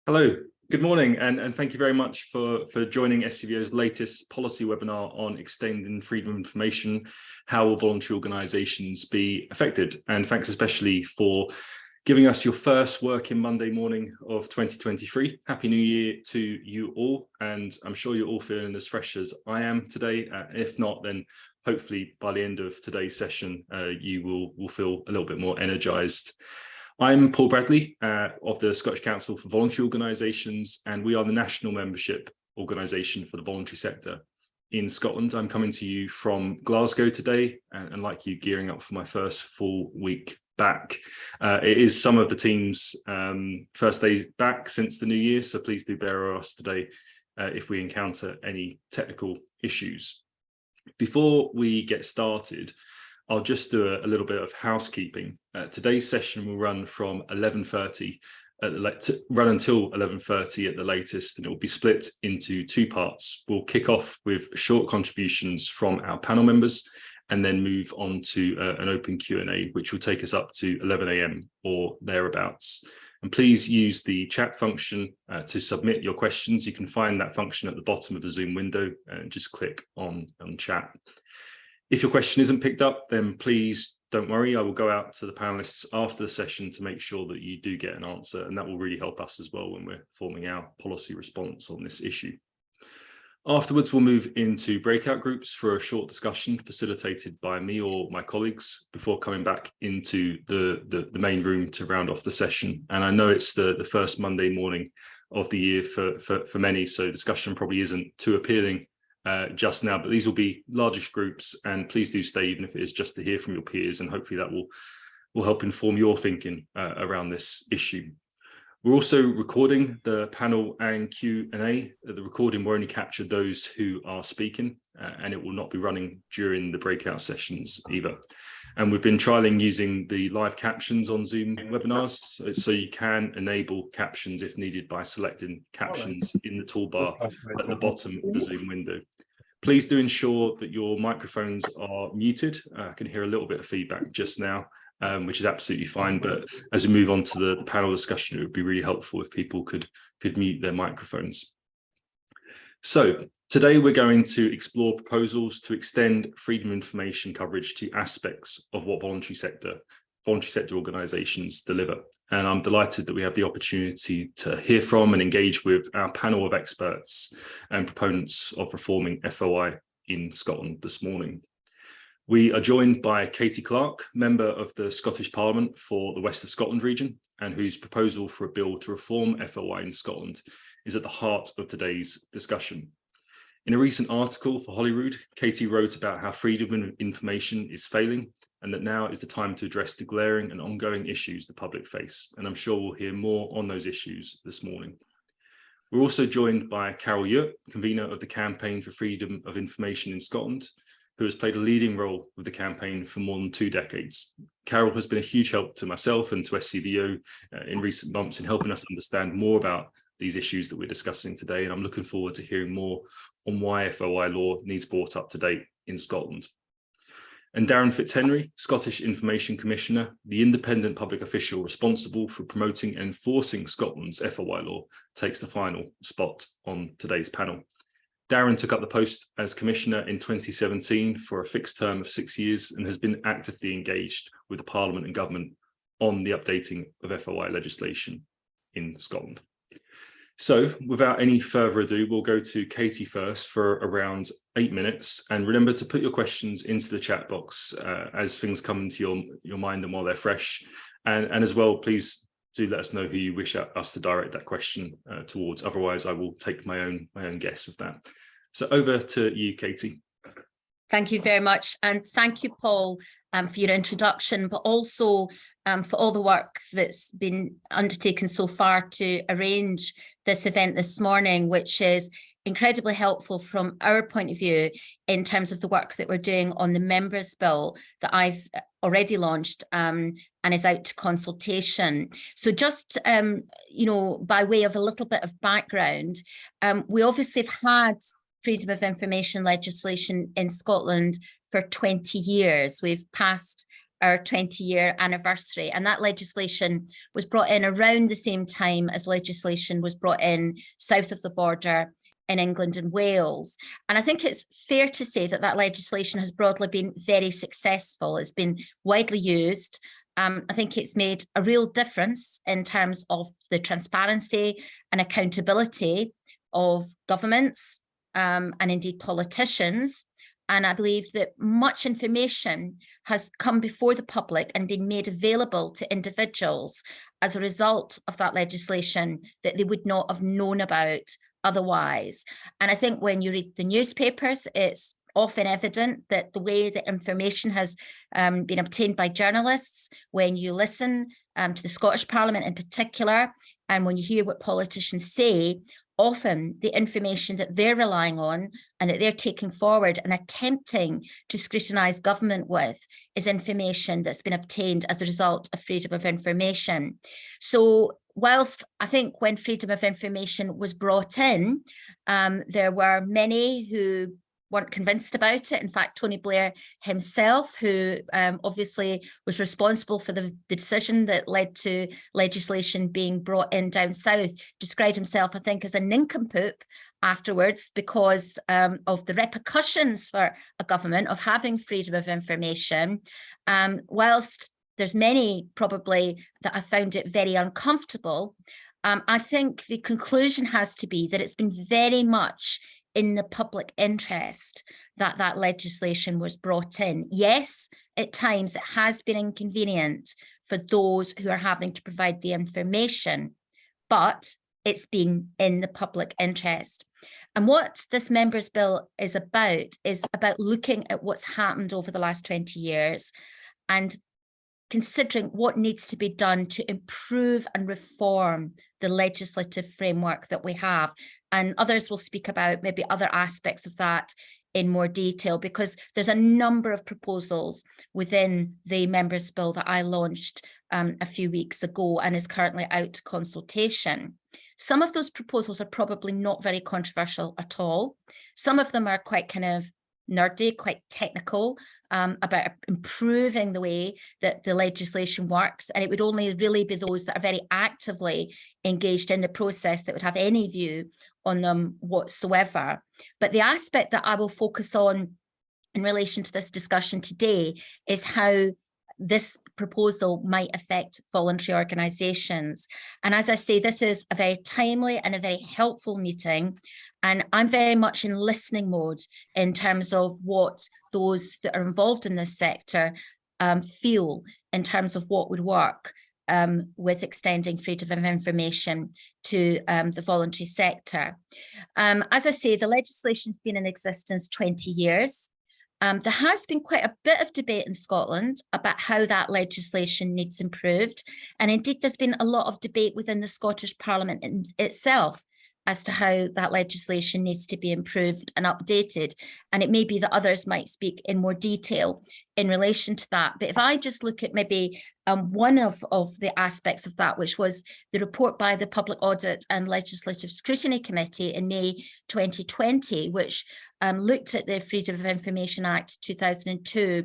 Hello, good morning, and thank you very much for joining SCVO's latest policy webinar on extending freedom of information. How will voluntary organisations be affected? And thanks especially for giving us your first working Monday morning of 2023. Happy New Year to you all, and I'm sure you're all feeling as fresh as I am today. If not, then hopefully by the end of today's session, you will feel a little bit more energised. I'm Paul Bradley of the Scottish Council for Voluntary Organisations, and we are the national membership organisation for the voluntary sector in Scotland. I'm coming to you from Glasgow today, and like you, gearing up for my first full week back. It is some of the team's first days back since the new year, so please do bear with us today if we encounter any technical issues. Before we get started, I'll just do a little bit of housekeeping. Today's session will run from 11:30 run until 11:30 at the latest, and it will be split into two parts. We'll kick off with short contributions from our panel members and then move on to an open Q&A, which will take us up to 11 AM or thereabouts. And please use the chat function to submit your questions. You can find that function at the bottom of the Zoom window and just click on chat. If your question isn't picked up, then please don't worry. I will go out to the panelists after the session to make sure that you do get an answer, and that will really help us as well when we're forming our policy response on this issue. Afterwards, we'll move into breakout groups for a short discussion facilitated by me or my colleagues before coming back into the main room to round off the session. And I know it's the first Monday morning of the year for many, so discussion probably isn't too appealing just now, but these will be largish groups, and please do stay even if it is just to hear from your peers, and hopefully that will help inform your thinking around this issue. We're also recording the panel and Q&A. The recording will only capture those who are speaking, and it will not be running during the breakout sessions either. And we've been trialing using the live captions on Zoom webinars, so you can enable captions if needed by selecting captions in the toolbar at the bottom of the Zoom window. Please do ensure that your microphones are muted. I can hear a little bit of feedback just now, which is absolutely fine. But as we move on to the panel discussion, it would be really helpful if people could mute their migrophones. So today we're going to explore proposals to extend freedom of information coverage to aspects of what voluntary sector organisations deliver. And I'm delighted that we have the opportunity to hear from and engage with our panel of experts and proponents of reforming FOI in Scotland this morning. We are joined by Katy Clark, member of the Scottish Parliament for the West of Scotland region, and whose proposal for a bill to reform FOI in Scotland is at the heart of today's discussion. In a recent article for Holyrood, Katy wrote about how freedom of information is failing, and that now is the time to address the glaring and ongoing issues the public face. And I'm sure we'll hear more on those issues this morning. We're also joined by Carole Ewart, convener of the Campaign for Freedom of Information in Scotland, who has played a leading role with the campaign for more than 2 decades. Carole has been a huge help to myself and to SCVO in recent months in helping us understand more about these issues that we're discussing today, and I'm looking forward to hearing more on why FOI law needs brought up to date in Scotland. And Daren Fitzhenry, Scottish Information Commissioner, the independent public official responsible for promoting and enforcing Scotland's FOI law, takes the final spot on today's panel. Daren took up the post as Commissioner in 2017 for a fixed term of 6 years and has been actively engaged with the Parliament and Government on the updating of FOI legislation in Scotland. So without any further ado, we'll go to Katy first for around 8 minutes. And remember to put your questions into the chat box as things come into your mind and while they're fresh. And as well, please do let us know who you wish us to direct that question towards. Otherwise, I will take my own guess with that. So over to you, Katy. Thank you very much. And thank you, Paul, for your introduction, but also for all the work that's been undertaken so far to arrange this event this morning, which is incredibly helpful from our point of view in terms of the work that we're doing on the members' bill that I've already launched and is out to consultation. So just, by way of a little bit of background, we obviously have had freedom of information legislation in Scotland for 20 years. We've passed our 20-year anniversary. And that legislation was brought in around the same time as legislation was brought in south of the border in England and Wales. And I think it's fair to say that that legislation has broadly been very successful. It's been widely used. I think it's made a real difference in terms of the transparency and accountability of governments and indeed politicians. And I believe that much information has come before the public and been made available to individuals as a result of that legislation that they would not have known about otherwise. And I think when you read the newspapers, it's often evident that the way that information has been obtained by journalists, when you listen to the Scottish Parliament in particular, and when you hear what politicians say, often the information that they're relying on and that they're taking forward and attempting to scrutinise government with is information that's been obtained as a result of freedom of information. So whilst I think when freedom of information was brought in, there were many who weren't convinced about it. In fact, Tony Blair himself, who obviously was responsible for the decision that led to legislation being brought in down south, described himself, I think, as a nincompoop afterwards because of the repercussions for a government of having freedom of information. Whilst there's many probably that have found it very uncomfortable, I think the conclusion has to be that it's been very much in the public interest that that legislation was brought in. Yes, at times it has been inconvenient for those who are having to provide the information, but it's been in the public interest. And what this Members' Bill is about looking at what's happened over the last 20 years and considering what needs to be done to improve and reform the legislative framework that we have. And others will speak about maybe other aspects of that in more detail, because there's a number of proposals within the Members' Bill that I launched a few weeks ago and is currently out to consultation. Some of those proposals are probably not very controversial at all. Some of them are quite kind of nerdy, quite technical, about improving the way that the legislation works. And it would only really be those that are very actively engaged in the process that would have any view on them whatsoever. But the aspect that I will focus on in relation to this discussion today is how this proposal might affect voluntary organisations. And as I say, this is a very timely and a very helpful meeting. And I'm very much in listening mode in terms of what those that are involved in this sector feel in terms of what would work with extending freedom of information to the voluntary sector. As I say, the legislation's been in existence 20 years. There has been quite a bit of debate in Scotland about how that legislation needs improved. And indeed, there's been a lot of debate within the Scottish Parliament itself as to how that legislation needs to be improved and updated. And it may be that others might speak in more detail in relation to that. But if I just look at maybe one of the aspects of that, which was the report by the Public Audit and Legislative Scrutiny Committee in May 2020, which looked at the Freedom of Information Act 2002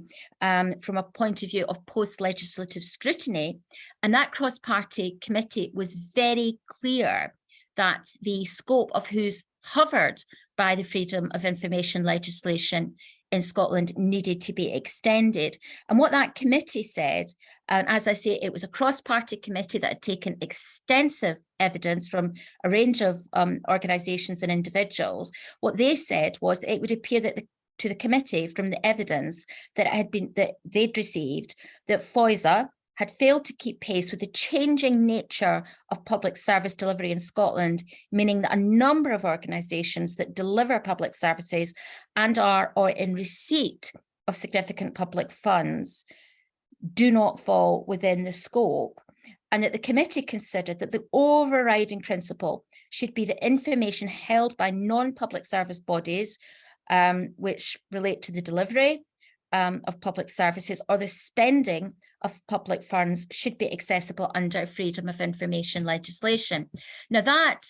from a point of view of post-legislative scrutiny. And that cross-party committee was very clear that the scope of who's covered by the freedom of information legislation in Scotland needed to be extended. And what that committee said, and as I say, it was a cross-party committee that had taken extensive evidence from a range of organisations and individuals. What they said was that it would appear that to the committee, from the evidence that they'd received, that FOISA had failed to keep pace with the changing nature of public service delivery in Scotland, meaning that a number of organisations that deliver public services and are or in receipt of significant public funds do not fall within the scope, and that the committee considered that the overriding principle should be that information held by non-public service bodies, which relate to the delivery of public services or the spending of public funds, should be accessible under freedom of information legislation. Now that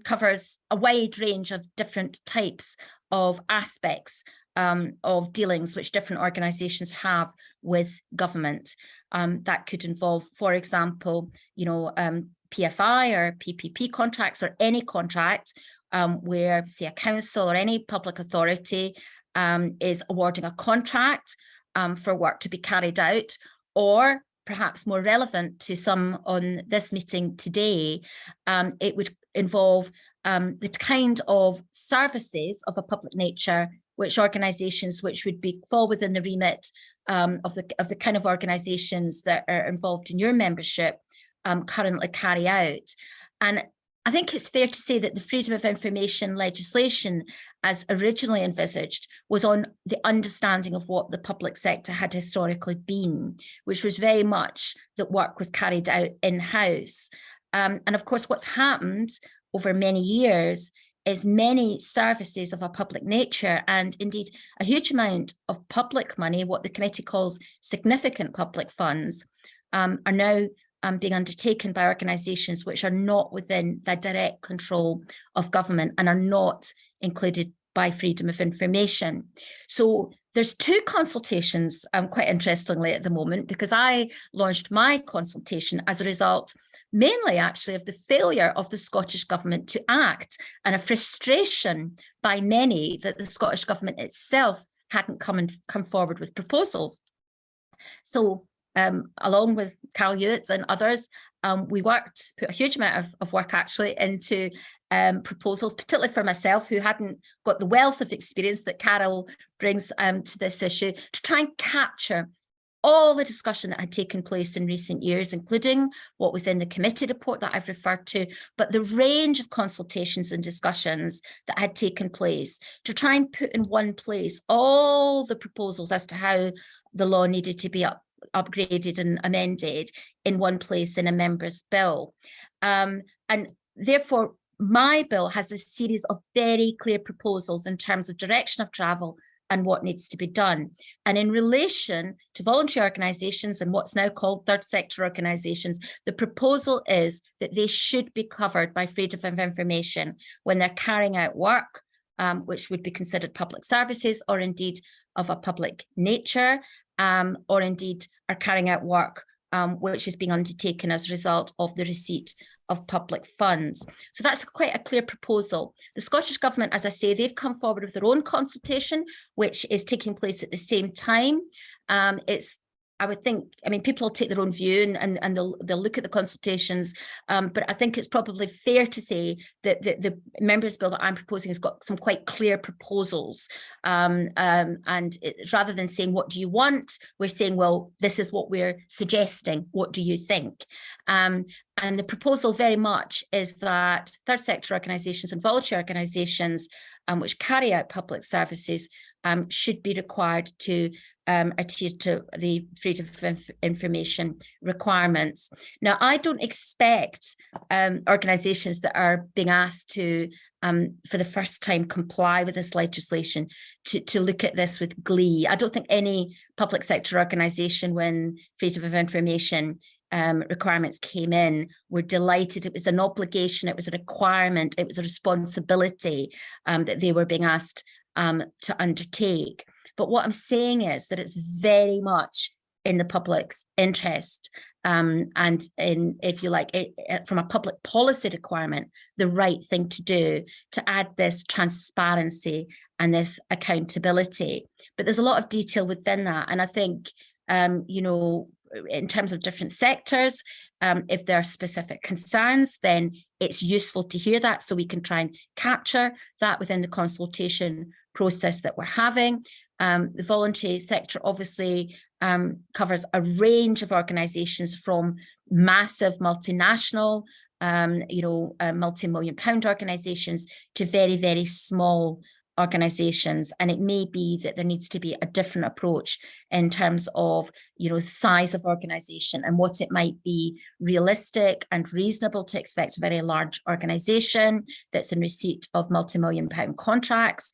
covers a wide range of different types of aspects of dealings which different organisations have with government. That could involve, for example, PFI or PPP contracts, or any contract where, say, a council or any public authority is awarding a contract for work to be carried out, or perhaps more relevant to some on this meeting today, it would involve the kind of services of a public nature which organisations which would fall within the remit of the kind of organisations that are involved in your membership currently carry out. And I think it's fair to say that the freedom of information legislation, as originally envisaged, was on the understanding of what the public sector had historically been, which was very much that work was carried out in-house. And of course, what's happened over many years is many services of a public nature, and indeed a huge amount of public money, what the committee calls significant public funds, are now being undertaken by organisations which are not within the direct control of government and are not included by freedom of information. So there's two consultations, quite interestingly at the moment, because I launched my consultation as a result mainly actually of the failure of the Scottish Government to act, and a frustration by many that the Scottish Government itself hadn't come forward with proposals. So along with Carole Ewart and others, we put a huge amount of work actually into proposals, particularly for myself, who hadn't got the wealth of experience that Carole brings to this issue, to try and capture all the discussion that had taken place in recent years, including what was in the committee report that I've referred to, but the range of consultations and discussions that had taken place, to try and put in one place all the proposals as to how the law needed to be upgraded and amended in one place in a member's bill. And therefore, my bill has a series of very clear proposals in terms of direction of travel and what needs to be done. And in relation to voluntary organisations and what's now called third sector organisations, the proposal is that they should be covered by freedom of information when they're carrying out work, which would be considered public services, or indeed of a public nature, or indeed are carrying out work which is being undertaken as a result of the receipt of public funds. So that's quite a clear proposal. The Scottish Government, as I say, they've come forward with their own consultation, which is taking place at the same time. I would think, people will take their own view and they'll look at the consultations, but I think it's probably fair to say that the members' bill that I'm proposing has got some quite clear proposals. And rather than saying, what do you want? We're saying, well, this is what we're suggesting. What do you think? And the proposal very much is that third sector organisations and voluntary organisations which carry out public services should be required to adhere to the freedom of information requirements. Now, I don't expect organisations that are being asked to, for the first time, comply with this legislation to look at this with glee. I don't think any public sector organisation, when freedom of information requirements came in, were delighted. It was an obligation, it was a requirement, it was a responsibility that they were being asked to undertake. But what I'm saying is that it's very much in the public's interest, and in, if you like, from a public policy requirement, the right thing to do to add this transparency and this accountability. But there's a lot of detail within that, and I think in terms of different sectors, if there are specific concerns, then it's useful to hear that, so we can try and capture that within the consultation process that we're having. The voluntary sector obviously covers a range of organisations, from massive multinational, multi-million pound organisations, to very, very small organisations. And it may be that there needs to be a different approach in terms of the size of organisation and what it might be realistic and reasonable to expect a very large organisation that's in receipt of multi-million pound contracts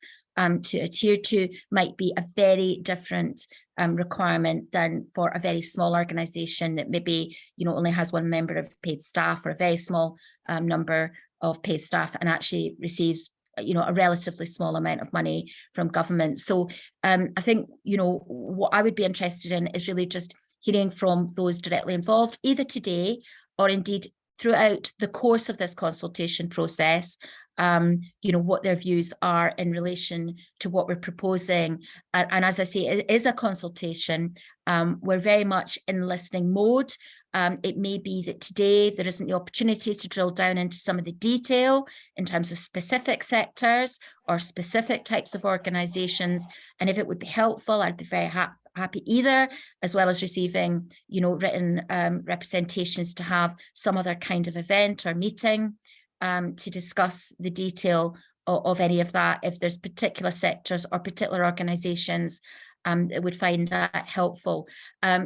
to adhere to, might be a very different requirement than for a very small organisation that maybe only has one member of paid staff, or a very small number of paid staff, and actually receives a relatively small amount of money from government. So I think, what I would be interested in is really just hearing from those directly involved, either today or indeed throughout the course of this consultation process, what their views are in relation to what we're proposing. And as I say, it is a consultation. We're very much in listening mode. It may be that today there isn't the opportunity to drill down into some of the detail in terms of specific sectors or specific types of organisations. And if it would be helpful, I'd be very happy either, as well as receiving, written representations, to have some other kind of event or meeting to discuss the detail of any of that. If there's particular sectors or particular organisations, I would find that helpful.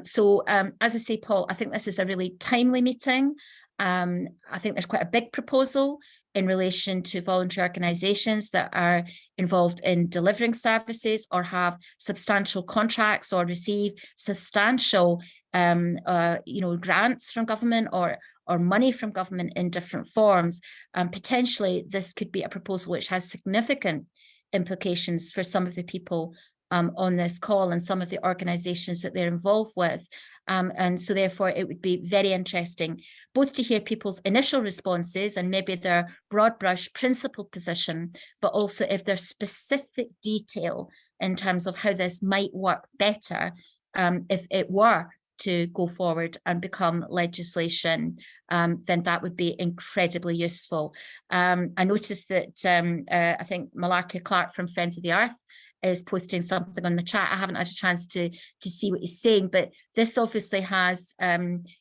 So as I say, Paul, I think this is a really timely meeting. I think there's quite a big proposal in relation to voluntary organisations that are involved in delivering services or have substantial contracts or receive substantial grants from government or money from government in different forms. Potentially this could be a proposal which has significant implications for some of the people on this call and some of the organisations that they're involved with. And so therefore it would be very interesting both to hear people's initial responses and maybe their broad brush principal position, but also if there's specific detail in terms of how this might work better if it were to go forward and become legislation, then that would be incredibly useful. I noticed that I think Katy Clark from Friends of the Earth is posting something on the chat. I haven't had a chance to see what he's saying, but this obviously has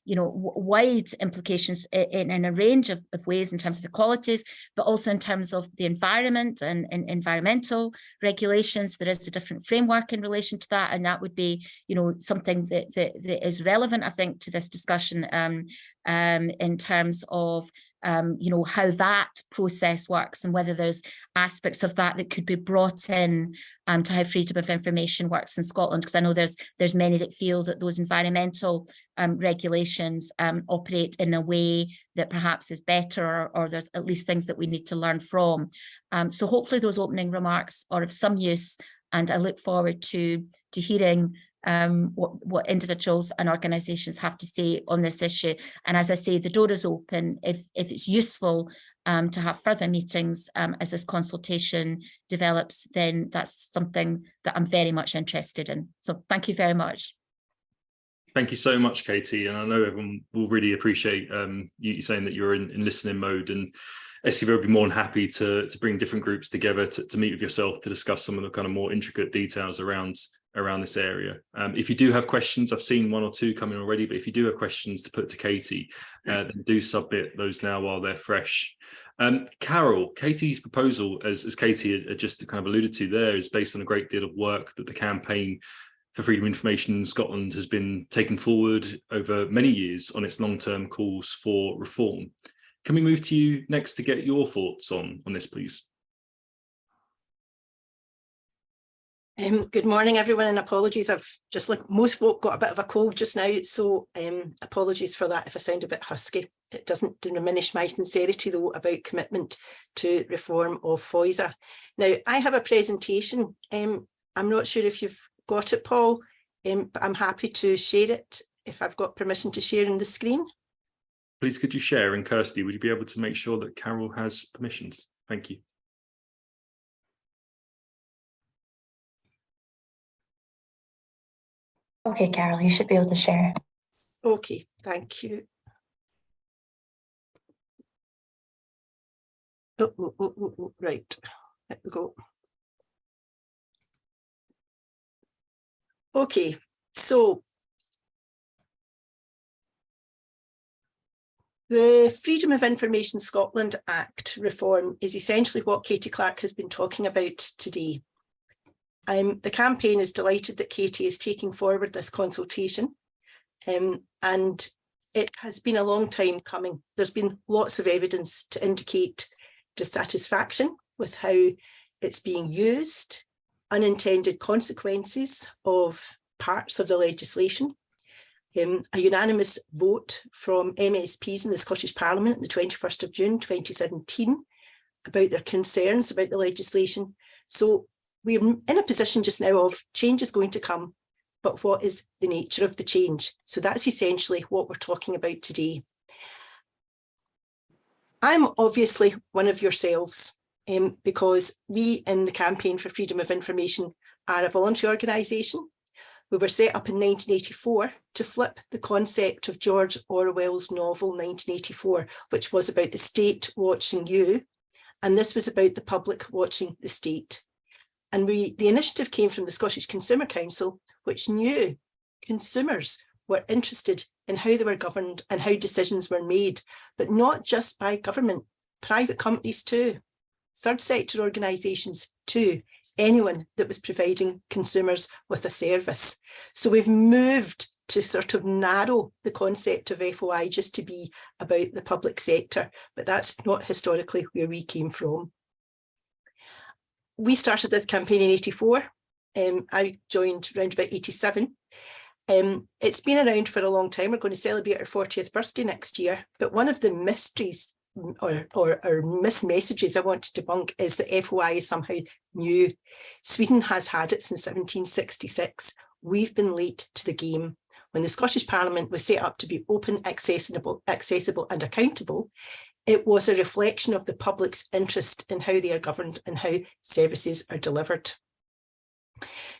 wide implications in a range of ways in terms of equalities, but also in terms of the environment and environmental regulations. There is a different framework in relation to that, and that would be something that is relevant, I think, to this discussion in terms of how that process works and whether there's aspects of that could be brought in to how freedom of information works in Scotland, because I know there's many that feel that those environmental regulations operate in a way that perhaps is better, or there's at least things that we need to learn from. So hopefully those opening remarks are of some use, and I look forward to hearing what individuals and organisations have to say on this issue. And as I say, the door is open. If it's useful to have further meetings as this consultation develops, then that's something that I'm very much interested in. So thank you very much. Thank you so much, Katie. And I know everyone will really appreciate you saying that you're in listening mode, and SCVO will be more than happy to bring different groups together to meet with yourself to discuss some of the kind of more intricate details around this area. If you do have questions, I've seen one or two coming already, but if you do have questions to put to Katie, then do submit those now while they're fresh. Carole, Katie's proposal, as Katie had just kind of alluded to there, is based on a great deal of work that the Campaign for Freedom of Information in Scotland has been taking forward over many years on its long-term calls for reform. Can we move to you next to get your thoughts on this, please? Good morning, everyone, and apologies. I've just, like most folk, got a bit of a cold just now, so apologies for that if I sound a bit husky. It doesn't diminish my sincerity, though, about commitment to reform of FOISA. Now, I have a presentation. I'm not sure if you've got it, Paul, but I'm happy to share it if I've got permission to share on the screen. Please, could you share? And Kirsty, would you be able to make sure that Carole has permissions? Thank you. Okay, Carole, you should be able to share. Okay, thank you. Right, there we go. Okay, so the Freedom of Information Scotland Act reform is essentially what Katy Clark has been talking about today. The campaign is delighted that Katy is taking forward this consultation, and it has been a long time coming. There's been lots of evidence to indicate dissatisfaction with how it's being used, unintended consequences of parts of the legislation. A unanimous vote from MSPs in the Scottish Parliament on the 21st of June 2017 about their concerns about the legislation. So we're in a position just now of change is going to come, but what is the nature of the change? So that's essentially what we're talking about today. I'm obviously one of yourselves because we in the Campaign for Freedom of Information are a voluntary organisation. We were set up in 1984 to flip the concept of George Orwell's novel 1984, which was about the state watching you, and this was about the public watching the state. And the initiative came from the Scottish Consumer Council, which knew consumers were interested in how they were governed and how decisions were made, but not just by government, private companies too, third sector organisations too, anyone that was providing consumers with a service. So we've moved to sort of narrow the concept of FOI just to be about the public sector, but that's not historically where we came from. We started this campaign in 84. I joined around about 87. It's been around for a long time. We're going to celebrate our 40th birthday next year, but one of the mysteries or mismessages I want to debunk is that FOI is somehow new. Sweden has had it since 1766. We've been late to the game. When the Scottish Parliament was set up to be open, accessible and accountable, it was a reflection of the public's interest in how they are governed and how services are delivered.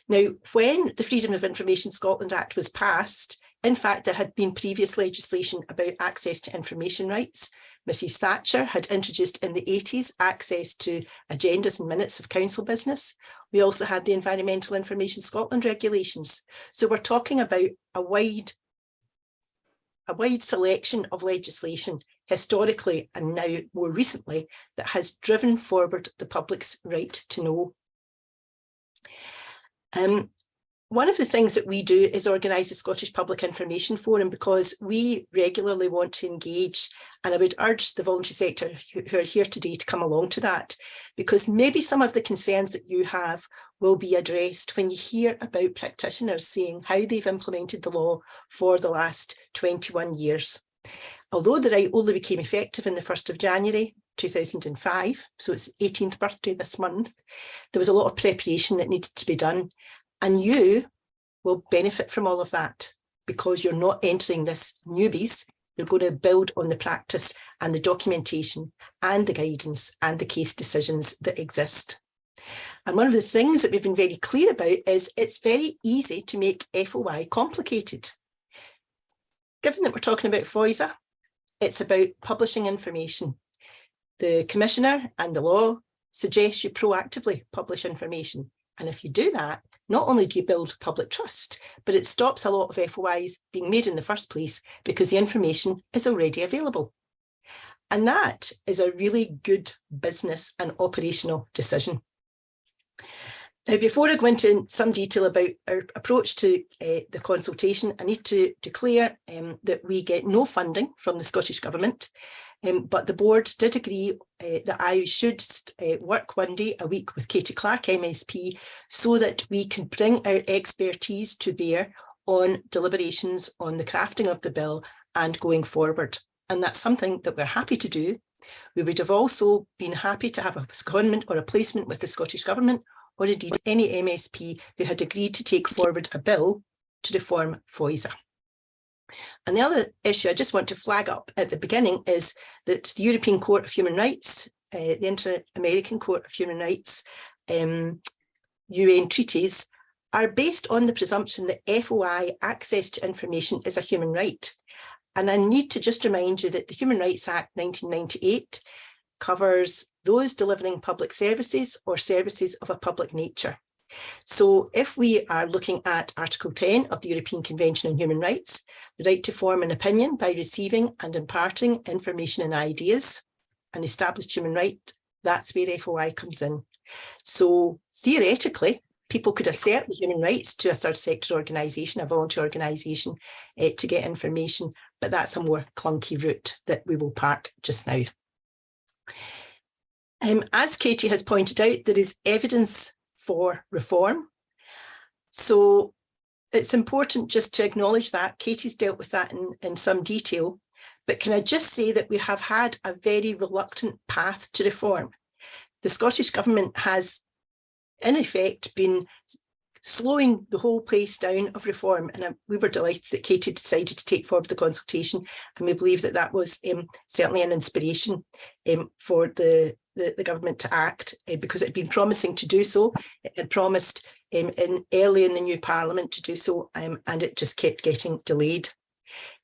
Now, when the Freedom of Information Scotland Act was passed, in fact, there had been previous legislation about access to information rights. Mrs Thatcher had introduced in the 80s access to agendas and minutes of council business. We also had the Environmental Information Scotland regulations. So we're talking about a wide selection of legislation historically and now more recently that has driven forward the public's right to know. One of the things that we do is organise the Scottish Public Information Forum because we regularly want to engage, and I would urge the voluntary sector who are here today to come along to that, because maybe some of the concerns that you have will be addressed when you hear about practitioners saying how they've implemented the law for the last 21 years. Although the right only became effective in the 1st of January 2005, so it's 18th birthday this month, there was a lot of preparation that needed to be done. And you will benefit from all of that because you're not entering this newbies. You're going to build on the practice and the documentation and the guidance and the case decisions that exist. And one of the things that we've been very clear about is it's very easy to make FOI complicated. Given that we're talking about FOISA, it's about publishing information. The Commissioner and the law suggests you proactively publish information. And if you do that, not only do you build public trust, but it stops a lot of FOIs being made in the first place because the information is already available. And that is a really good business and operational decision. Now, before I go into some detail about our approach to the consultation, I need to declare that we get no funding from the Scottish Government. But the board did agree that I should work one day a week with Katy Clark MSP so that we can bring our expertise to bear on deliberations on the crafting of the bill and going forward. And that's something that we're happy to do. We would have also been happy to have a secondment or a placement with the Scottish Government or indeed any MSP who had agreed to take forward a bill to reform FOISA. And the other issue I just want to flag up at the beginning is that the European Court of Human Rights, the Inter-American Court of Human Rights, UN treaties are based on the presumption that FOI, access to information, is a human right. And I need to just remind you that the Human Rights Act 1998 covers those delivering public services or services of a public nature. So if we are looking at Article 10 of the European Convention on Human Rights, the right to form an opinion by receiving and imparting information and ideas, an established human right, that's where FOI comes in. So theoretically, people could assert the human rights to a third sector organisation, a voluntary organisation, to get information, but that's a more clunky route that we will park just now. As Katy has pointed out, there is evidence for reform. So it's important just to acknowledge that. Katy's dealt with that in some detail, but can I just say that we have had a very reluctant path to reform. the Scottish Government has, in effect, been slowing the whole place down of reform. And we were delighted that Katy decided to take forward the consultation. And we believe that that was certainly an inspiration for the government to act, because it had been promising to do so. It had promised early in the new Parliament to do so, and it just kept getting delayed.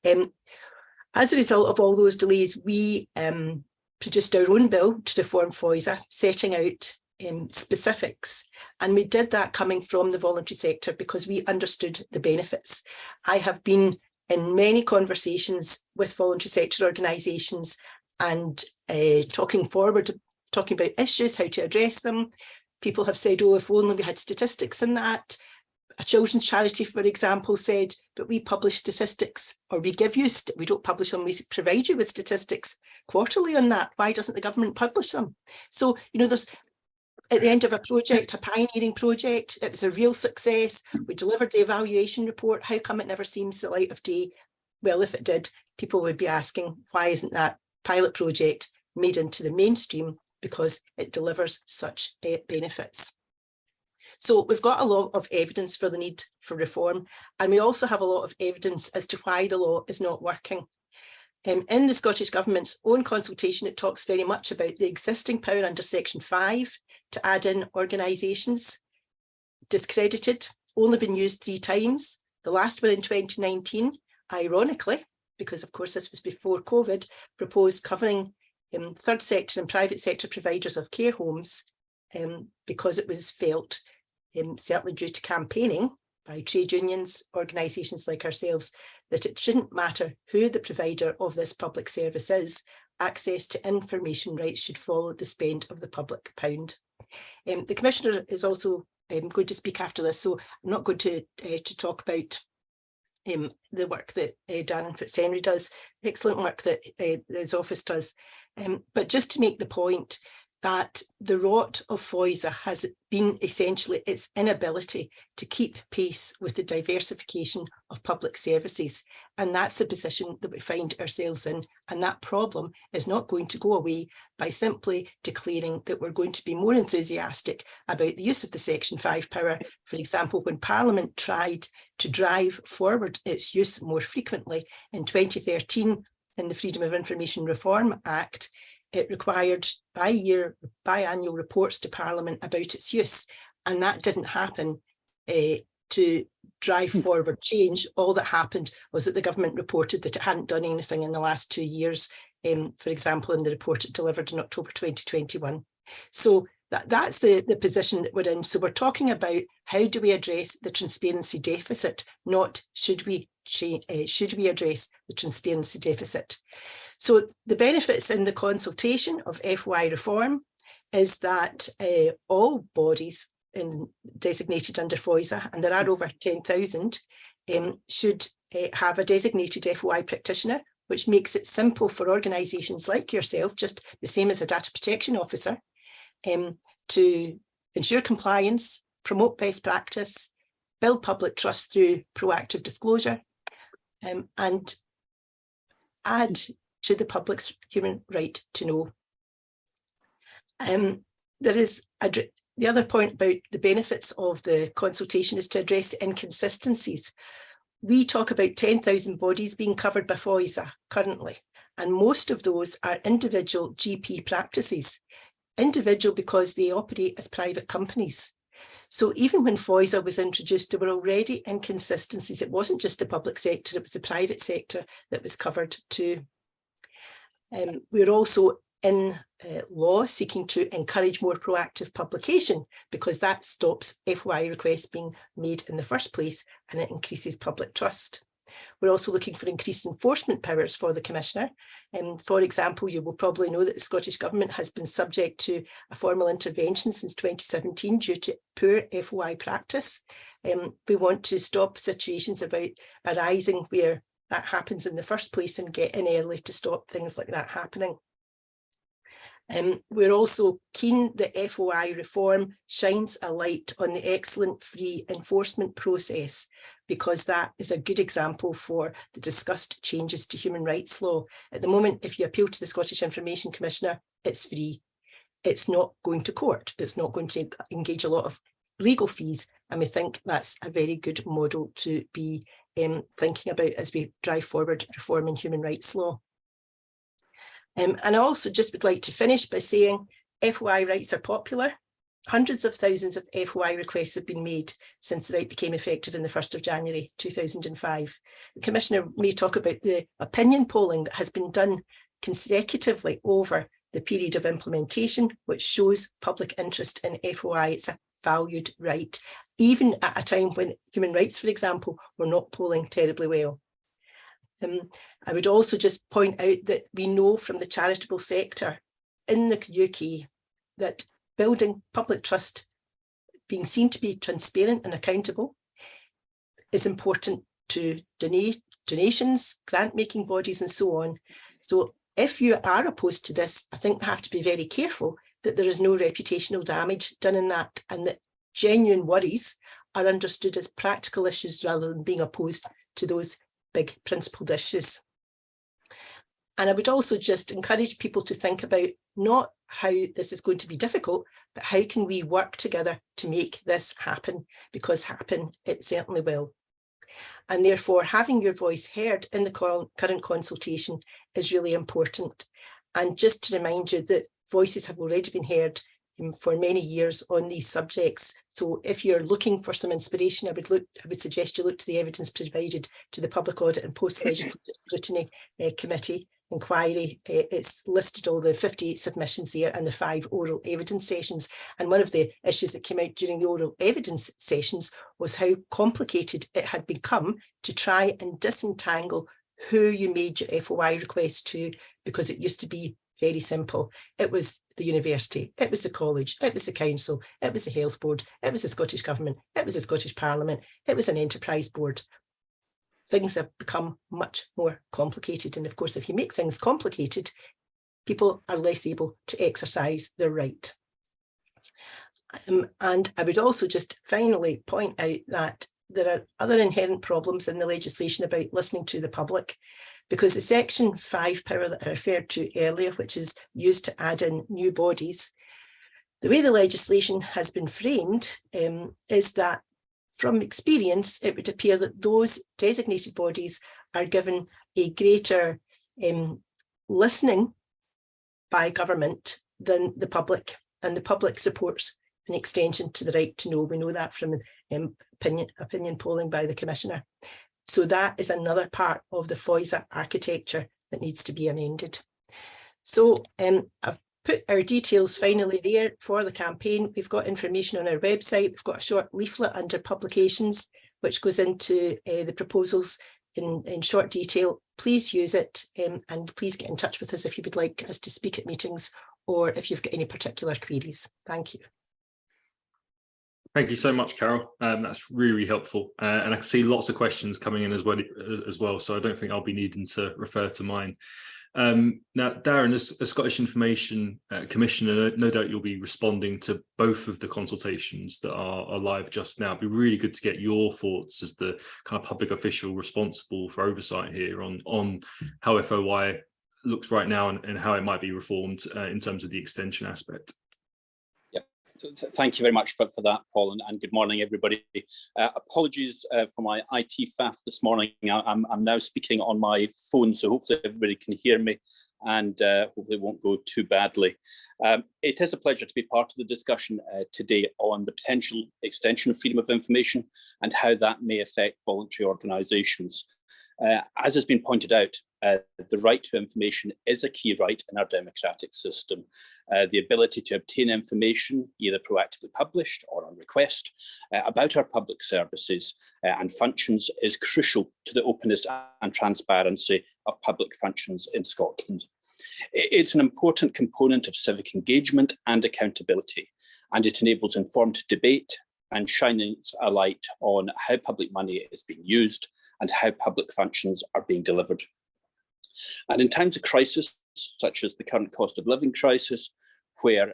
As a result of all those delays, we produced our own bill to reform FOISA, setting out specifics, and we did that coming from the voluntary sector because we understood the benefits. I have been in many conversations with voluntary sector organisations and talking about issues, how to address them. People have said, oh, if only we had statistics in that. A children's charity, for example, said, but we publish statistics, or we give you, we don't publish them, we provide you with statistics quarterly on that. Why doesn't the government publish them? So, there's, at the end of a project, a pioneering project, it was a real success. We delivered the evaluation report. How come it never sees the light of day? Well, if it did, people would be asking, why isn't that pilot project made into the mainstream? Because it delivers such benefits. So we've got a lot of evidence for the need for reform, and we also have a lot of evidence as to why the law is not working. In the Scottish Government's own consultation, it talks very much about the existing power under Section 5 to add in organisations, discredited, only been used 3 times. The last one in 2019, ironically, because of course this was before COVID, proposed covering third sector and private sector providers of care homes, because it was felt, certainly due to campaigning by trade unions, organisations like ourselves, that it shouldn't matter who the provider of this public service is, access to information rights should follow the spend of the public pound. The Commissioner is also going to speak after this, so I'm not going to talk about the work that Daren Fitzhenry does, excellent work that his office does, but just to make the point that the rot of FOISA has been essentially its inability to keep pace with the diversification of public services. And that's the position that we find ourselves in. And that problem is not going to go away by simply declaring that we're going to be more enthusiastic about the use of the Section 5 power. For example, when Parliament tried to drive forward its use more frequently in 2013 in the Freedom of Information Reform Act, it required biannual reports to Parliament about its use, and that didn't happen to drive forward change. All that happened was that the government reported that it hadn't done anything in the last 2 years, for example, in the report it delivered in October 2021. So that's the position that we're in. So we're talking about how do we address the transparency deficit, not should we address the transparency deficit. So the benefits in the consultation of FY reform is that all bodies designated under FOISA, and there are over 10,000, should have a designated FOI practitioner, which makes it simple for organisations like yourself, just the same as a data protection officer, to ensure compliance, promote best practice, build public trust through proactive disclosure, and add to the public's human right to know. There is the other point about the benefits of the consultation is to address inconsistencies. We talk about 10,000 bodies being covered by FOISA currently, and most of those are individual GP practices. Individual because they operate as private companies. So even when FOISA was introduced, there were already inconsistencies. It wasn't just the public sector, it was the private sector that was covered too. We're also in law seeking to encourage more proactive publication, because that stops FOI requests being made in the first place and it increases public trust. We're also looking for increased enforcement powers for the Commissioner. For example, you will probably know that the Scottish Government has been subject to a formal intervention since 2017 due to poor FOI practice. We want to stop situations arising where that happens in the first place and get in early to stop things like that happening. We're also keen that FOI reform shines a light on the excellent free enforcement process, because that is a good example for the discussed changes to human rights law. At the moment, if you appeal to the Scottish Information Commissioner, it's free. it's not going to court. It's not going to engage a lot of legal fees. And we think that's a very good model to be thinking about as we drive forward reform in human rights law. And I also just would like to finish by saying FOI rights are popular. Hundreds of thousands of FOI requests have been made since the right became effective in the 1st of January 2005. The Commissioner may talk about the opinion polling that has been done consecutively over the period of implementation, which shows public interest in FOI. It's a valued right, even at a time when human rights, for example, were not polling terribly well. I would also just point out that we know from the charitable sector in the UK that building public trust, being seen to be transparent and accountable, is important to donations, grant-making bodies and so on. So if you are opposed to this, I think we have to be very careful that there is no reputational damage done in that, and that genuine worries are understood as practical issues rather than being opposed to those big principled issues. And I would also just encourage people to think about not how this is going to be difficult, but how can we work together to make this happen, because happen it certainly will. And therefore, having your voice heard in the current consultation is really important. And just to remind you that voices have already been heard for many years on these subjects. So if you're looking for some inspiration, I would suggest you look to the evidence provided to the Public Audit and Post-Legislative Scrutiny Committee inquiry. It's listed all the 58 submissions here and the 5 oral evidence sessions. And one of the issues that came out during the oral evidence sessions was how complicated it had become to try and disentangle who you made your FOI request to, because it used to be very simple. It was the university, it was the college, it was the council, it was the health board, it was the Scottish Government, it was the Scottish Parliament, it was an enterprise board. Things have become much more complicated. And of course, if you make things complicated, people are less able to exercise their right. And I would also just finally point out that there are other inherent problems in the legislation about listening to the public, because the Section 5 power that I referred to earlier, which is used to add in new bodies, the way the legislation has been framed is that from experience, it would appear that those designated bodies are given a greater listening by government than the public, and the public supports an extension to the right to know. We know that from opinion polling by the Commissioner. So that is another part of the FOISA architecture that needs to be amended. So I've put our details finally there for the campaign. We've got information on our website. We've got a short leaflet under publications, which goes into the proposals in short detail. Please use it, and please get in touch with us if you would like us to speak at meetings, or if you've got any particular queries. Thank you. Thank you so much, Carole. That's really, really helpful. And I can see lots of questions coming in as well. So I don't think I'll be needing to refer to mine. Now, Daren, as Scottish Information Commissioner, no doubt you'll be responding to both of the consultations that are live just now. It'd be really good to get your thoughts as the kind of public official responsible for oversight here on how FOI looks right now and how it might be reformed in terms of the extension aspect. Thank you very much for that, Paul, and good morning, everybody. Apologies for my IT faff this morning. I'm now speaking on my phone, so hopefully everybody can hear me, and hopefully it won't go too badly. It is a pleasure to be part of the discussion today on the potential extension of freedom of information and how that may affect voluntary organisations. As has been pointed out, the right to information is a key right in our democratic system. The ability to obtain information, either proactively published or on request, about our public services and functions is crucial to the openness and transparency of public functions in Scotland. It's an important component of civic engagement and accountability, and it enables informed debate and shines a light on how public money is being used and how public functions are being delivered. And in times of crisis, such as the current cost of living crisis, where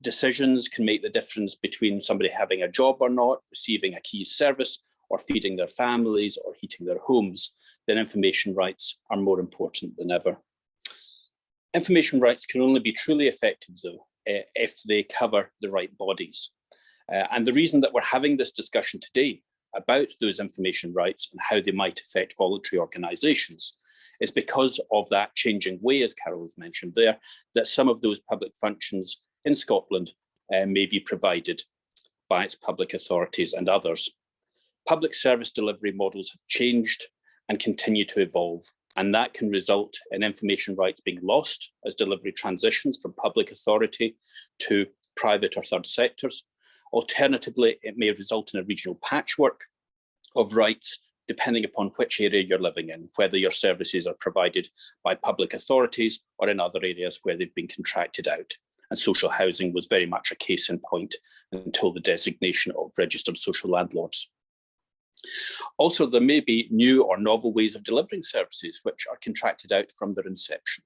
decisions can make the difference between somebody having a job or not, receiving a key service, or feeding their families or heating their homes, then information rights are more important than ever. Information rights can only be truly effective, though, if they cover the right bodies. And the reason that we're having this discussion today about those information rights and how they might affect voluntary organisations is because of that changing way, as Carole has mentioned there, that some of those public functions in Scotland may be provided by its public authorities and others. Public service delivery models have changed and continue to evolve, and that can result in information rights being lost as delivery transitions from public authority to private or third sectors. Alternatively, it may result in a regional patchwork of rights depending upon which area you're living in, whether your services are provided by public authorities or in other areas where they've been contracted out. And social housing was very much a case in point until the designation of registered social landlords. Also, there may be new or novel ways of delivering services which are contracted out from their inception.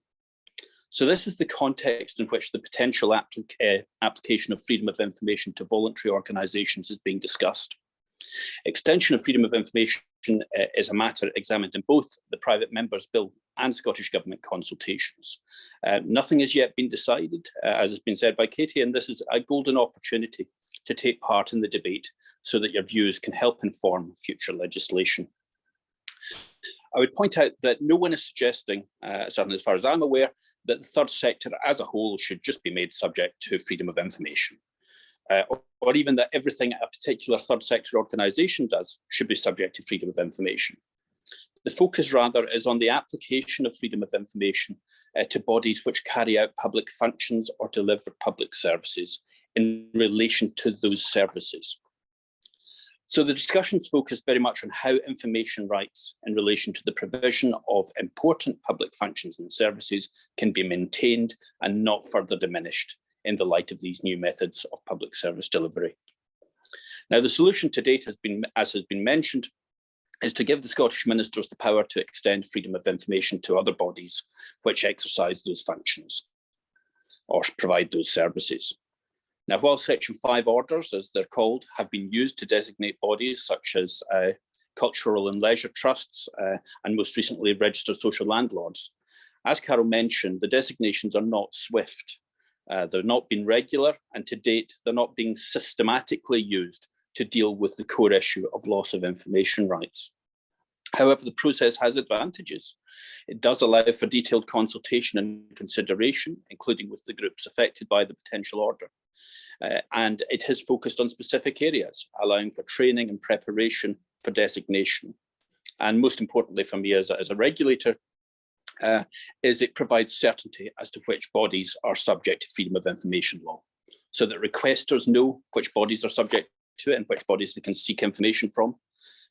So this is the context in which the potential application of freedom of information to voluntary organisations is being discussed. Extension of freedom of information is a matter examined in both the Private Members Bill and Scottish Government consultations. Nothing has yet been decided, as has been said by Katy, and this is a golden opportunity to take part in the debate so that your views can help inform future legislation. I would point out that no one is suggesting, certainly as far as I'm aware, that the third sector as a whole should just be made subject to freedom of information, or even that everything a particular third sector organisation does should be subject to freedom of information. The focus rather is on the application of freedom of information to bodies which carry out public functions or deliver public services in relation to those services. So the discussion's focused very much on how information rights in relation to the provision of important public functions and services can be maintained and not further diminished in the light of these new methods of public service delivery. Now, the solution to date has been, as has been mentioned, is to give the Scottish ministers the power to extend freedom of information to other bodies which exercise those functions or provide those services. Now, while Section 5 orders, as they're called, have been used to designate bodies such as cultural and leisure trusts, and most recently registered social landlords, as Carole mentioned, the designations are not swift. They're not being regular, and to date, they're not being systematically used to deal with the core issue of loss of information rights. However, the process has advantages. It does allow for detailed consultation and consideration, including with the groups affected by the potential order. And it has focused on specific areas, allowing for training and preparation for designation. And most importantly for me as a regulator, is it provides certainty as to which bodies are subject to freedom of information law, so that requesters know which bodies are subject to it and which bodies they can seek information from.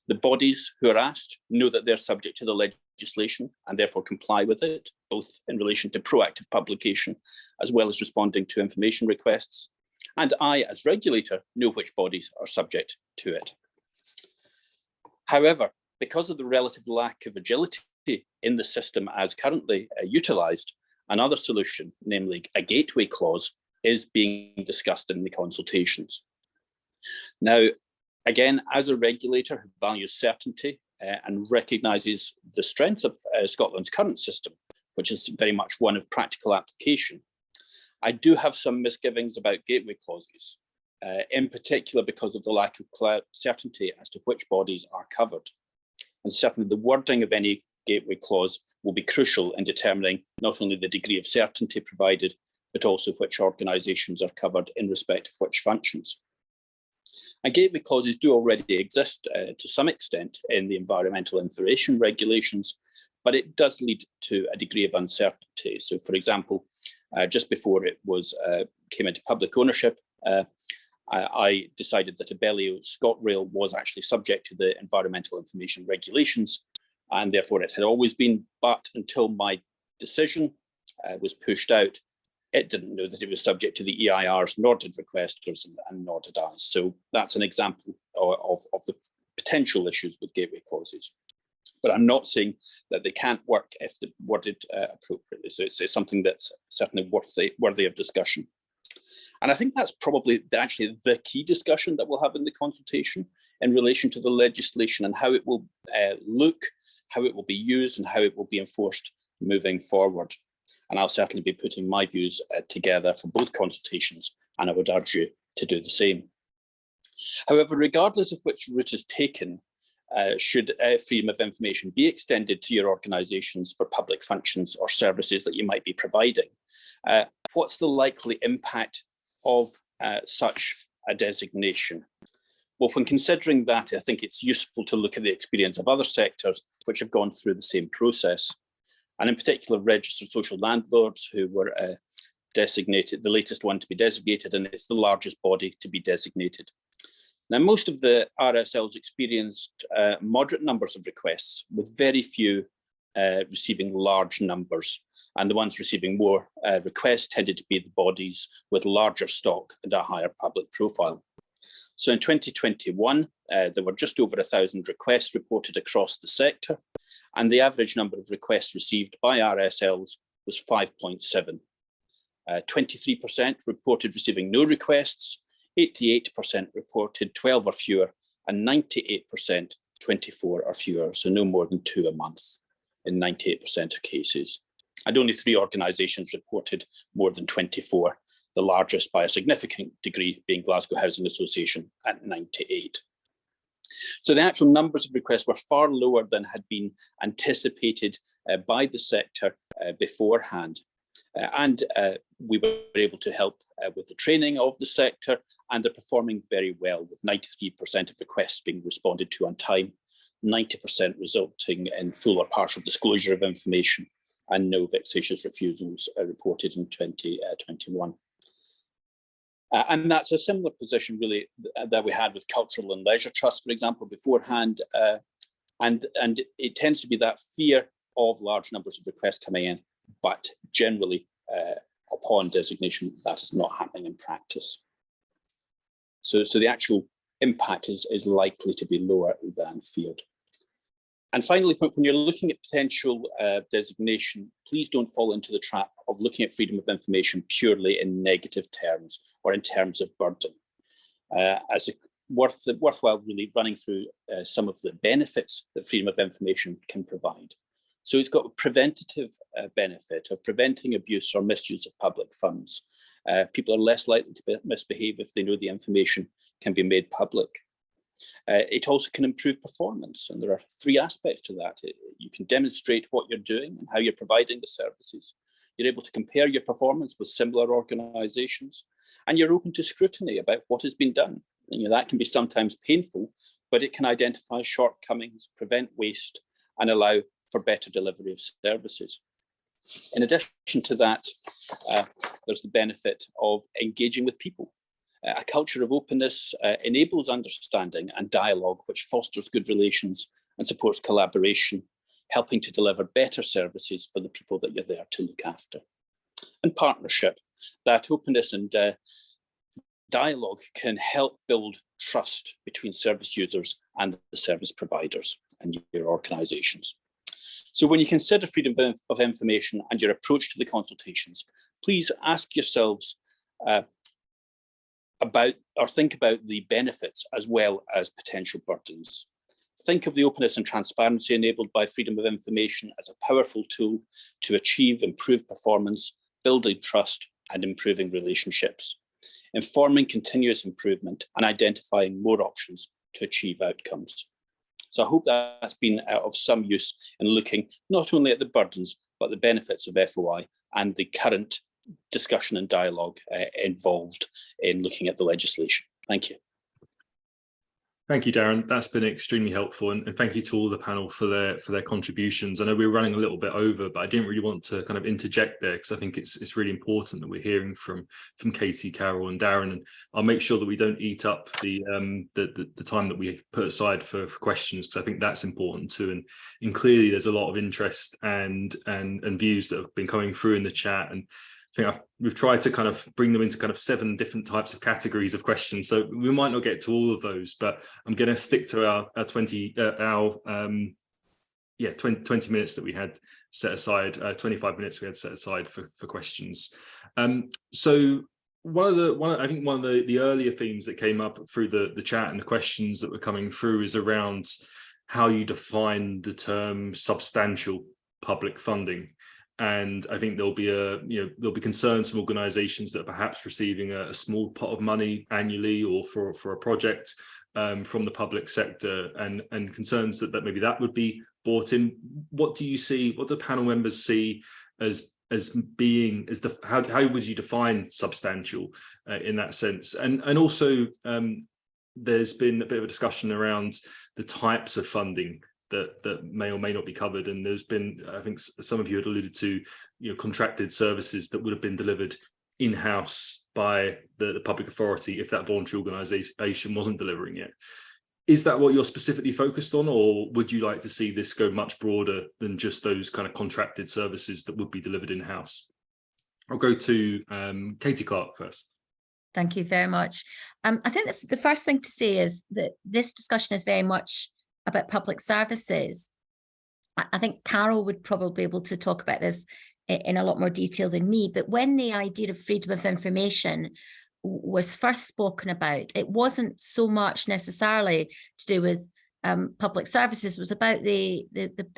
The bodies who are asked know that they're subject to the legislation and therefore comply with it, both in relation to proactive publication as well as responding to information requests. And I, as regulator, know which bodies are subject to it. However, because of the relative lack of agility in the system as currently utilised, another solution, namely a gateway clause, is being discussed in the consultations. Now, again, as a regulator who values certainty and recognises the strength of Scotland's current system, which is very much one of practical application, I do have some misgivings about gateway clauses, in particular because of the lack of certainty as to which bodies are covered. And certainly the wording of any gateway clause will be crucial in determining not only the degree of certainty provided, but also which organisations are covered in respect of which functions. And gateway clauses do already exist to some extent in the environmental information regulations, but it does lead to a degree of uncertainty. So, for example, just before it was came into public ownership, I decided that Abellio ScotRail was actually subject to the environmental information regulations, and therefore it had always been. But until my decision was pushed out, it didn't know that it was subject to the EIRs, nor did requesters, and nor did I. So that's an example of the potential issues with gateway clauses. But I'm not saying that they can't work if they're worded appropriately. So it's something that's certainly worthy of discussion. And I think that's probably actually the key discussion that we'll have in the consultation in relation to the legislation and how it will look, how it will be used, and how it will be enforced moving forward. and I'll certainly be putting my views together for both consultations, and I would urge you to do the same. However, regardless of which route is taken, should freedom of information be extended to your organisations for public functions or services that you might be providing, what's the likely impact of such a designation? Well, when considering that, I think it's useful to look at the experience of other sectors which have gone through the same process, and in particular registered social landlords who were designated, the latest one to be designated, and it's the largest body to be designated. Now, most of the RSLs experienced moderate numbers of requests, with very few receiving large numbers, and the ones receiving more requests tended to be the bodies with larger stock and a higher public profile. So in 2021, there were just over 1,000 requests reported across the sector, and the average number of requests received by RSLs was 5.7. 23% reported receiving no requests, 88% reported 12 or fewer, and 98% 24 or fewer, so no more than 2 a month in 98% of cases. And only 3 organisations reported more than 24, the largest by a significant degree being Glasgow Housing Association at 98. So the actual numbers of requests were far lower than had been anticipated by the sector beforehand. And we were able to help with the training of the sector, and they're performing very well, with 93% of requests being responded to on time, 90% resulting in full or partial disclosure of information, and no vexatious refusals reported in 2021. And that's a similar position really that we had with Cultural and Leisure Trust, for example, beforehand. And it tends to be that fear of large numbers of requests coming in, but generally upon designation, that is not happening in practice. So the actual impact is likely to be lower than feared. And finally, when you're looking at potential designation, please don't fall into the trap of looking at freedom of information purely in negative terms or in terms of burden. As worthwhile really running through some of the benefits that freedom of information can provide. So it's got a preventative benefit of preventing abuse or misuse of public funds. People are less likely to misbehave if they know the information can be made public. It also can improve performance, and there are 3 aspects to that. You can demonstrate what you're doing and how you're providing the services. You're able to compare your performance with similar organisations, and you're open to scrutiny about what has been done. And, that can be sometimes painful, but it can identify shortcomings, prevent waste, and allow for better delivery of services. In addition to that, there's the benefit of engaging with people. A culture of openness enables understanding and dialogue, which fosters good relations and supports collaboration, helping to deliver better services for the people that you're there to look after. And partnership, that openness and dialogue can help build trust between service users and the service providers and your organisations. So when you consider freedom of information and your approach to the consultations, please ask yourselves think about the benefits as well as potential burdens. Think of the openness and transparency enabled by freedom of information as a powerful tool to achieve improved performance, building trust and improving relationships, informing continuous improvement and identifying more options to achieve outcomes. So I hope that's been of some use in looking not only at the burdens, but the benefits of FOI and the current discussion and dialogue involved in looking at the legislation. Thank you. Thank you, Daren. That's been extremely helpful, and thank you to all the panel for their contributions. I know we're running a little bit over, but I didn't really want to kind of interject there because I think it's really important that we're hearing from Katy, Carole, and Daren, and I'll make sure that we don't eat up the time that we put aside for questions, because I think that's important too. And clearly, there's a lot of interest and views that have been coming through in the chat, and I think we've tried to kind of bring them into kind of 7 different types of categories of questions. So we might not get to all of those, but I'm going to stick to our 20 minutes that we had set aside, 25 minutes we had set aside for questions. So one of the earlier themes that came up through the chat and the questions that were coming through is around how you define the term substantial public funding. And I think there'll be concerns from organisations that are perhaps receiving a small pot of money annually or for a project from the public sector, and concerns that maybe that would be brought in. What do you see? What do panel members see as being how would you define substantial in that sense? And also there's been a bit of a discussion around the types of funding that may or may not be covered, and there's been, I think some of you had alluded to, contracted services that would have been delivered in-house by the public authority if that voluntary organisation wasn't delivering it. Is that what you're specifically focused on, or would you like to see this go much broader than just those kind of contracted services that would be delivered in-house? I'll go to Katy Clark first. Thank you very much. I think the first thing to say is that this discussion is very much about public services. I think Carole would probably be able to talk about this in a lot more detail than me, but when the idea of freedom of information was first spoken about, it wasn't so much necessarily to do with public services. It was about the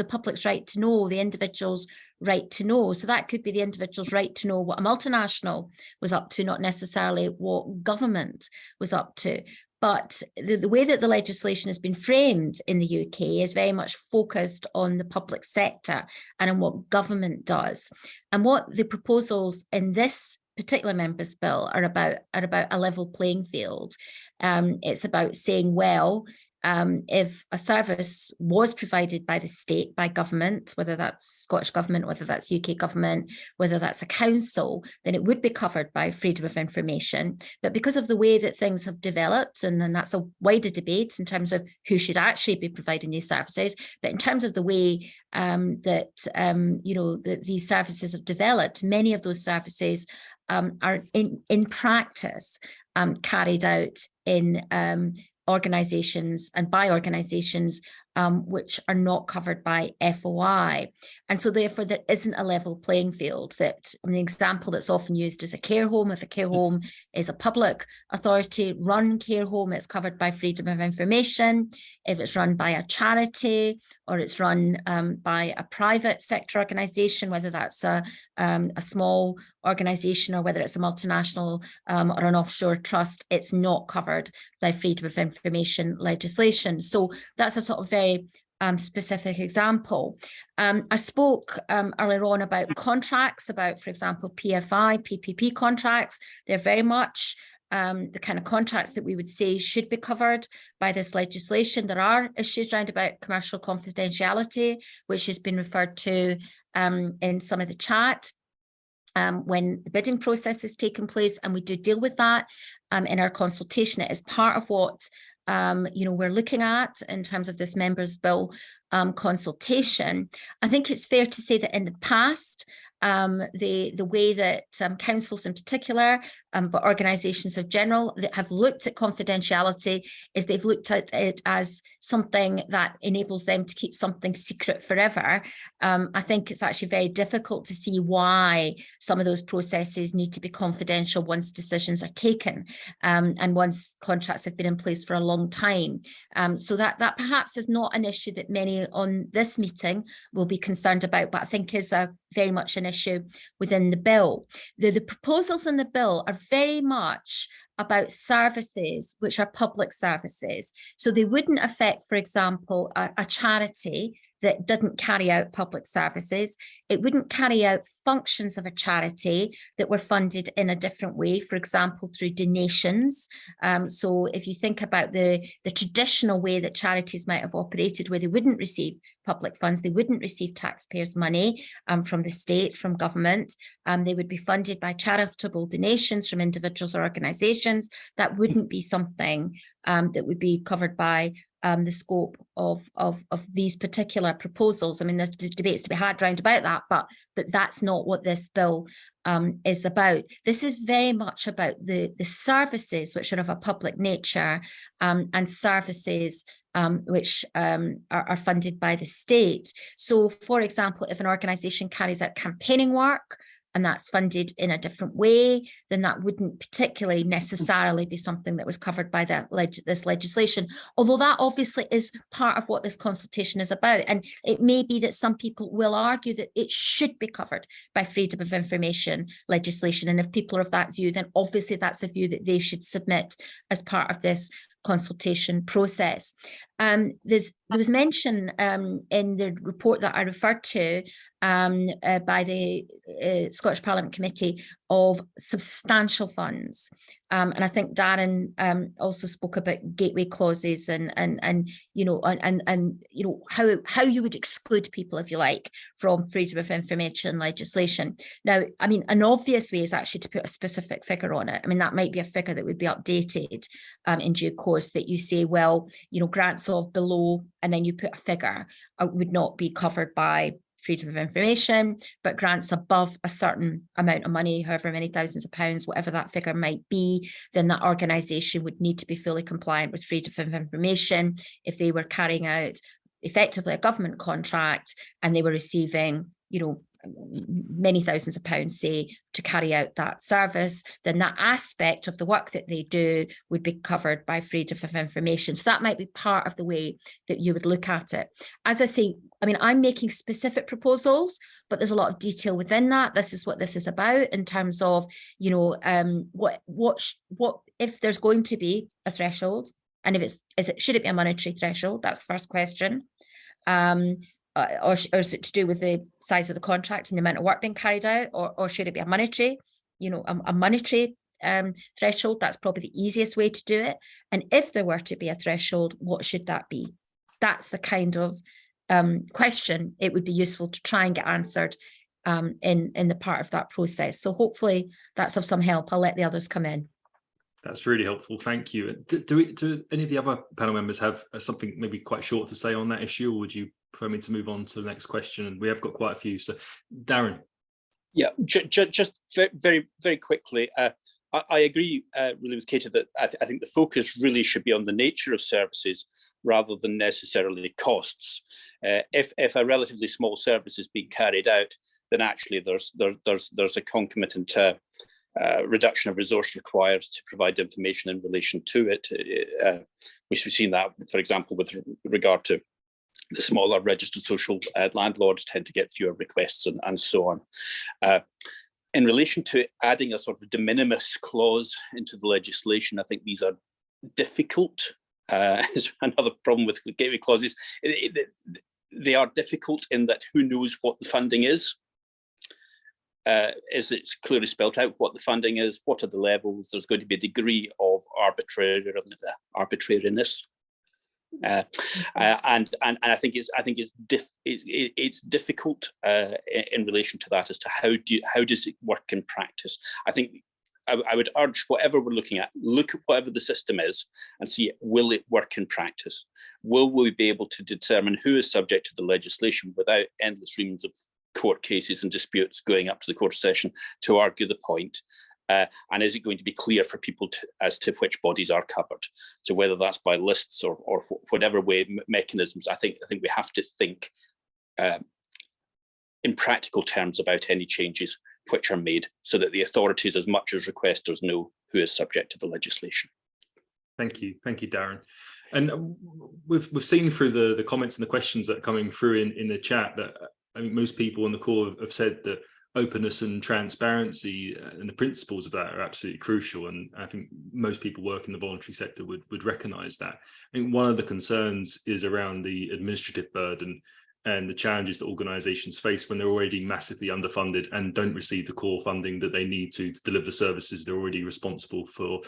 public's right to know, the individual's right to know. So that could be the individual's right to know what a multinational was up to, not necessarily what government was up to. But the way that the legislation has been framed in the UK is very much focused on the public sector and on what government does. And what the proposals in this particular members' bill are about a level playing field. It's about saying, well, if a service was provided by the state, by government, whether that's Scottish government, whether that's UK government, whether that's a council, then it would be covered by freedom of information. But because of the way that things have developed, and then that's a wider debate in terms of who should actually be providing these services, but in terms of the way that these services have developed, many of those services are in practice carried out in organisations and by organisations which are not covered by FOI. And so therefore there isn't a level playing field. That the example that's often used is a care home. If a care home is a public authority run care home, it's covered by freedom of information. If it's run by a charity or it's run by a private sector organisation, whether that's a small organisation or whether it's a multinational or an offshore trust, it's not covered by freedom of information legislation. So that's a sort of very specific example. I spoke earlier on about contracts, about, for example, PFI, PPP contracts. They're very much the kind of contracts that we would say should be covered by this legislation. There are issues around about commercial confidentiality, which has been referred to in some of the chat. When the bidding process is taking place, and we do deal with that in our consultation. It is part of what we're looking at in terms of this members' bill consultation. I think it's fair to say that in the past, the way that councils in particular, but organisations in general that have looked at confidentiality is they've looked at it as something that enables them to keep something secret forever. I think it's actually very difficult to see why some of those processes need to be confidential once decisions are taken and once contracts have been in place for a long time. So that perhaps is not an issue that many on this meeting will be concerned about, but I think is very much an issue within the bill. The proposals in the bill are very much about services which are public services. So they wouldn't affect, for example, a charity that didn't carry out public services. It wouldn't carry out functions of a charity that were funded in a different way, for example, through donations. So if you think about the traditional way that charities might have operated, where they wouldn't receive public funds, they wouldn't receive taxpayers' money from the state, from government. They would be funded by charitable donations from individuals or organisations. That wouldn't be something that would be covered by the scope of these particular proposals. I mean, there's debates to be had round about that, but that's not what this bill is about. This is very much about the services which are of a public nature and services which are funded by the state. So, for example, if an organisation carries out campaigning work and that's funded in a different way, then that wouldn't particularly necessarily be something that was covered by this legislation, although that obviously is part of what this consultation is about. And it may be that some people will argue that it should be covered by freedom of information legislation. And if people are of that view, then obviously that's the view that they should submit as part of this consultation process. There was mention in the report that I referred to by the Scottish Parliament Committee of substantial funds, and I think Daren also spoke about gateway clauses and you know how you would exclude people, if you like, from freedom of information legislation. Now, I mean, an obvious way is actually to put a specific figure on it. I mean, that might be a figure that would be updated in due course, that you say, well, you know, grants of below, and then you put a figure, would not be covered by freedom of information, but grants above a certain amount of money, however many thousands of pounds, whatever that figure might be, then that organisation would need to be fully compliant with freedom of information if they were carrying out effectively a government contract and they were receiving, you know, many thousands of pounds, say, to carry out that service, then that aspect of the work that they do would be covered by freedom of information. So that might be part of the way that you would look at it. As I say, I mean, I'm making specific proposals, but there's a lot of detail within that. This is what this is about in terms of, you know, what if there's going to be a threshold, and if should it be a monetary threshold? That's the first question. Or is it to do with the size of the contract and the amount of work being carried out, or should it be a monetary, you know, a monetary threshold? That's probably the easiest way to do it. And if there were to be a threshold, what should that be? That's the kind of question it would be useful to try and get answered in the part of that process. So hopefully that's of some help. I'll let the others come in. That's really helpful. Thank you. Do any of the other panel members have something maybe quite short to say on that issue, or would you prefer me to move on to the next question? And we have got quite a few. So, Daren. Yeah, just very, very quickly. I agree really with Katy that I think the focus really should be on the nature of services rather than necessarily costs. If a relatively small service is being carried out, then actually there's a concomitant reduction of resource required to provide information in relation to it. We've seen that, for example, with regard to the smaller registered social landlords tend to get fewer requests and so on. In relation to adding a sort of de minimis clause into the legislation, I think these are difficult. Is another problem with gateway clauses. They are difficult in that who knows what the funding is. Is it's clearly spelled out what the funding is, what are the levels? There's going to be a degree of arbitrariness, and I think it's difficult in relation to that as to how does it work in practice. I think I would urge whatever we're looking at, look at whatever the system is and see, will it work in practice? Will we be able to determine who is subject to the legislation without endless reams of court cases and disputes going up to the court session to argue the point? And is it going to be clear for people as to which bodies are covered? So whether that's by lists or whatever way mechanisms, I think we have to think in practical terms about any changes which are made, so that the authorities, as much as requesters, know who is subject to the legislation. Thank you, Daren. And we've seen through the comments and the questions that are coming through in the chat that I mean most people on the call have said that openness and transparency and the principles of that are absolutely crucial, and I think most people working in the voluntary sector would recognise that. I think one of the concerns is around the administrative burden and the challenges that organisations face when they're already massively underfunded and don't receive the core funding that they need to deliver the services they're already responsible for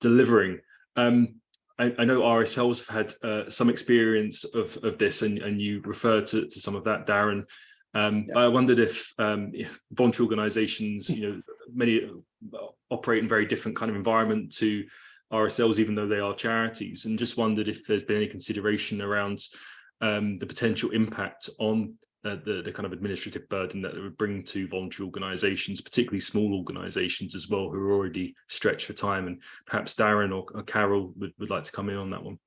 delivering. I know RSLs have had some experience of this, and you referred to some of that, Daren. I wondered if voluntary organisations, many operate in very different kind of environment to RSLs, even though they are charities, and just wondered if there's been any consideration around the potential impact on the kind of administrative burden that it would bring to voluntary organisations, particularly small organisations as well, who are already stretched for time. And perhaps Daren or Carole would like to come in on that one.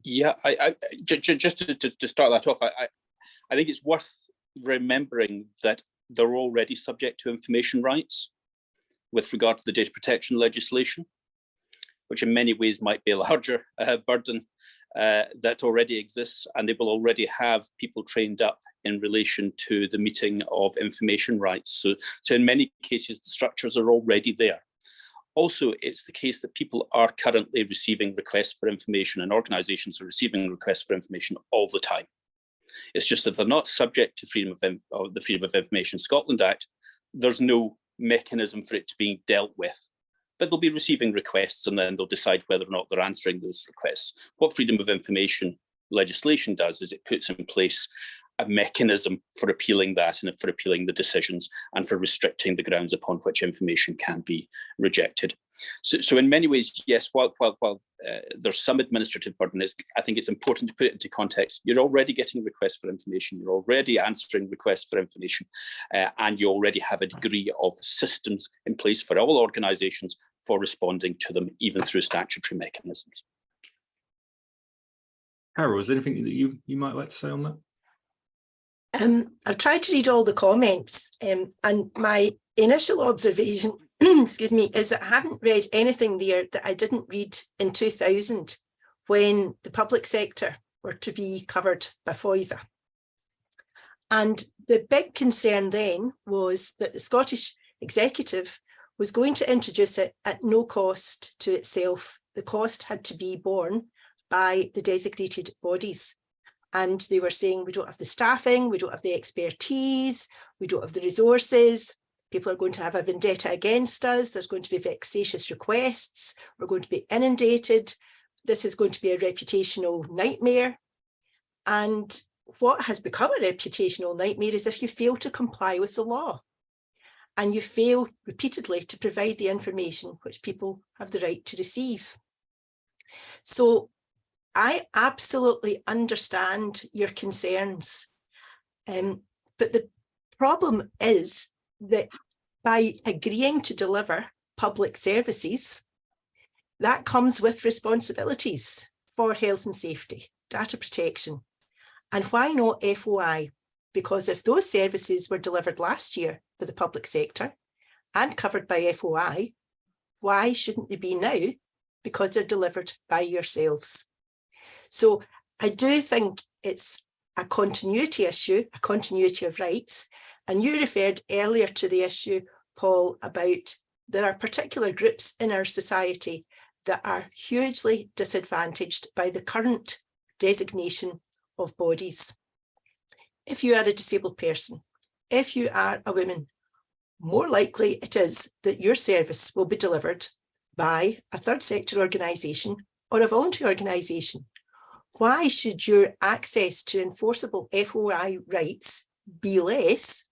Yeah, I just to start that off, I think it's worth remembering that they're already subject to information rights with regard to the data protection legislation, which in many ways might be a larger burden that already exists, and they will already have people trained up in relation to the meeting of information rights. So in many cases, the structures are already there. Also, it's the case that people are currently receiving requests for information, and organisations are receiving requests for information all the time. It's just that they're not subject to the Freedom of Information Scotland Act. There's no mechanism for it to be dealt with. But they'll be receiving requests, and then they'll decide whether or not they're answering those requests. What Freedom of Information legislation does is it puts in place a mechanism for appealing that, and for appealing the decisions, and for restricting the grounds upon which information can be rejected. So in many ways, yes, while there's some administrative burden, I think it's important to put it into context. You're already getting requests for information, you're already answering requests for information, and you already have a degree of systems in place for all organisations for responding to them, even through statutory mechanisms. Carole, is there anything that you might like to say on that? I've tried to read all the comments, and my initial observation, excuse me, is that I haven't read anything there that I didn't read in 2000 when the public sector were to be covered by FOISA. And the big concern then was that the Scottish Executive was going to introduce it at no cost to itself. The cost had to be borne by the designated bodies. And they were saying, we don't have the staffing, we don't have the expertise, we don't have the resources, people are going to have a vendetta against us, there's going to be vexatious requests, we're going to be inundated, this is going to be a reputational nightmare. And what has become a reputational nightmare is if you fail to comply with the law and you fail repeatedly to provide the information which people have the right to receive. So I absolutely understand your concerns, but the problem is that by agreeing to deliver public services, that comes with responsibilities for health and safety, data protection. And why not FOI? Because if those services were delivered last year for the public sector and covered by FOI, why shouldn't they be now? Because they're delivered by yourselves. So I do think it's a continuity issue, a continuity of rights. And you referred earlier to the issue, Paul, about there are particular groups in our society that are hugely disadvantaged by the current designation of bodies. If you are a disabled person, if you are a woman, more likely it is that your service will be delivered by a third sector organisation or a voluntary organisation. Why should your access to enforceable FOI rights be less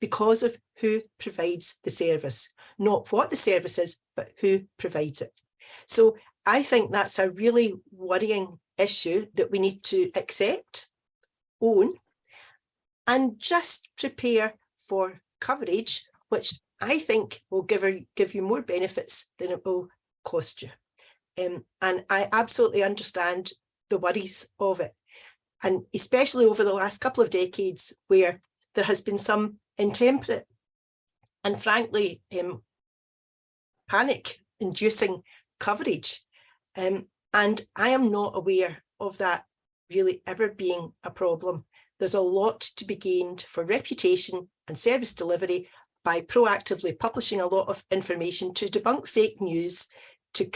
because of who provides the service? Not what the service is, but who provides it. So I think that's a really worrying issue that we need to accept, own, and just prepare for coverage, which I think will give you more benefits than it will cost you. And I absolutely understand the worries of it, and especially over the last couple of decades where there has been some intemperate and frankly panic-inducing coverage, and I am not aware of that really ever being a problem. There's a lot to be gained for reputation and service delivery by proactively publishing a lot of information to debunk fake news, to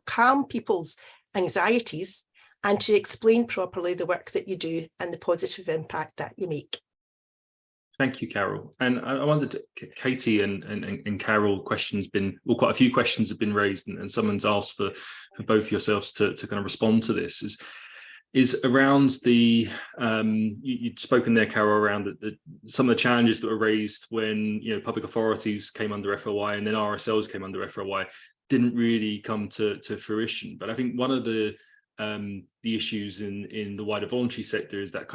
calm people's anxieties, and to explain properly the work that you do and the positive impact that you make. Thank you, Carole. And I wondered, Katy and Carole, quite a few questions have been raised, and someone's asked for both yourselves to kind of respond to this. Is around the you'd spoken there, Carole, around some of the challenges that were raised when public authorities came under FOI and then RSLs came under FOI didn't really come to fruition. But I think one of the issues in the wider voluntary sector is that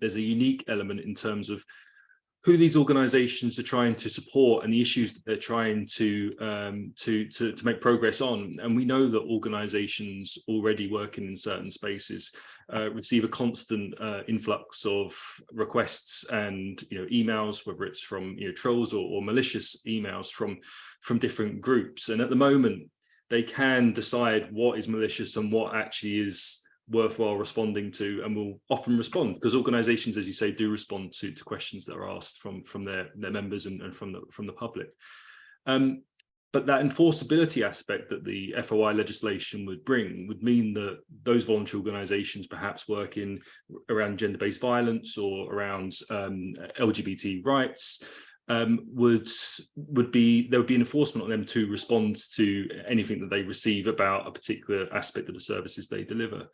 there's a unique element in terms of who these organisations are trying to support and the issues that they're trying to make progress on. And we know that organisations already working in certain spaces receive a constant influx of requests and emails, whether it's from trolls or malicious emails from different groups. And at the moment, they can decide what is malicious and what actually is worthwhile responding to, and will often respond, because organizations, as you say, do respond to questions that are asked from their members and from the public. But that enforceability aspect that the FOI legislation would bring would mean that those voluntary organizations perhaps working around gender-based violence or around LGBT rights there would be enforcement on them to respond to anything that they receive about a particular aspect of the services they deliver.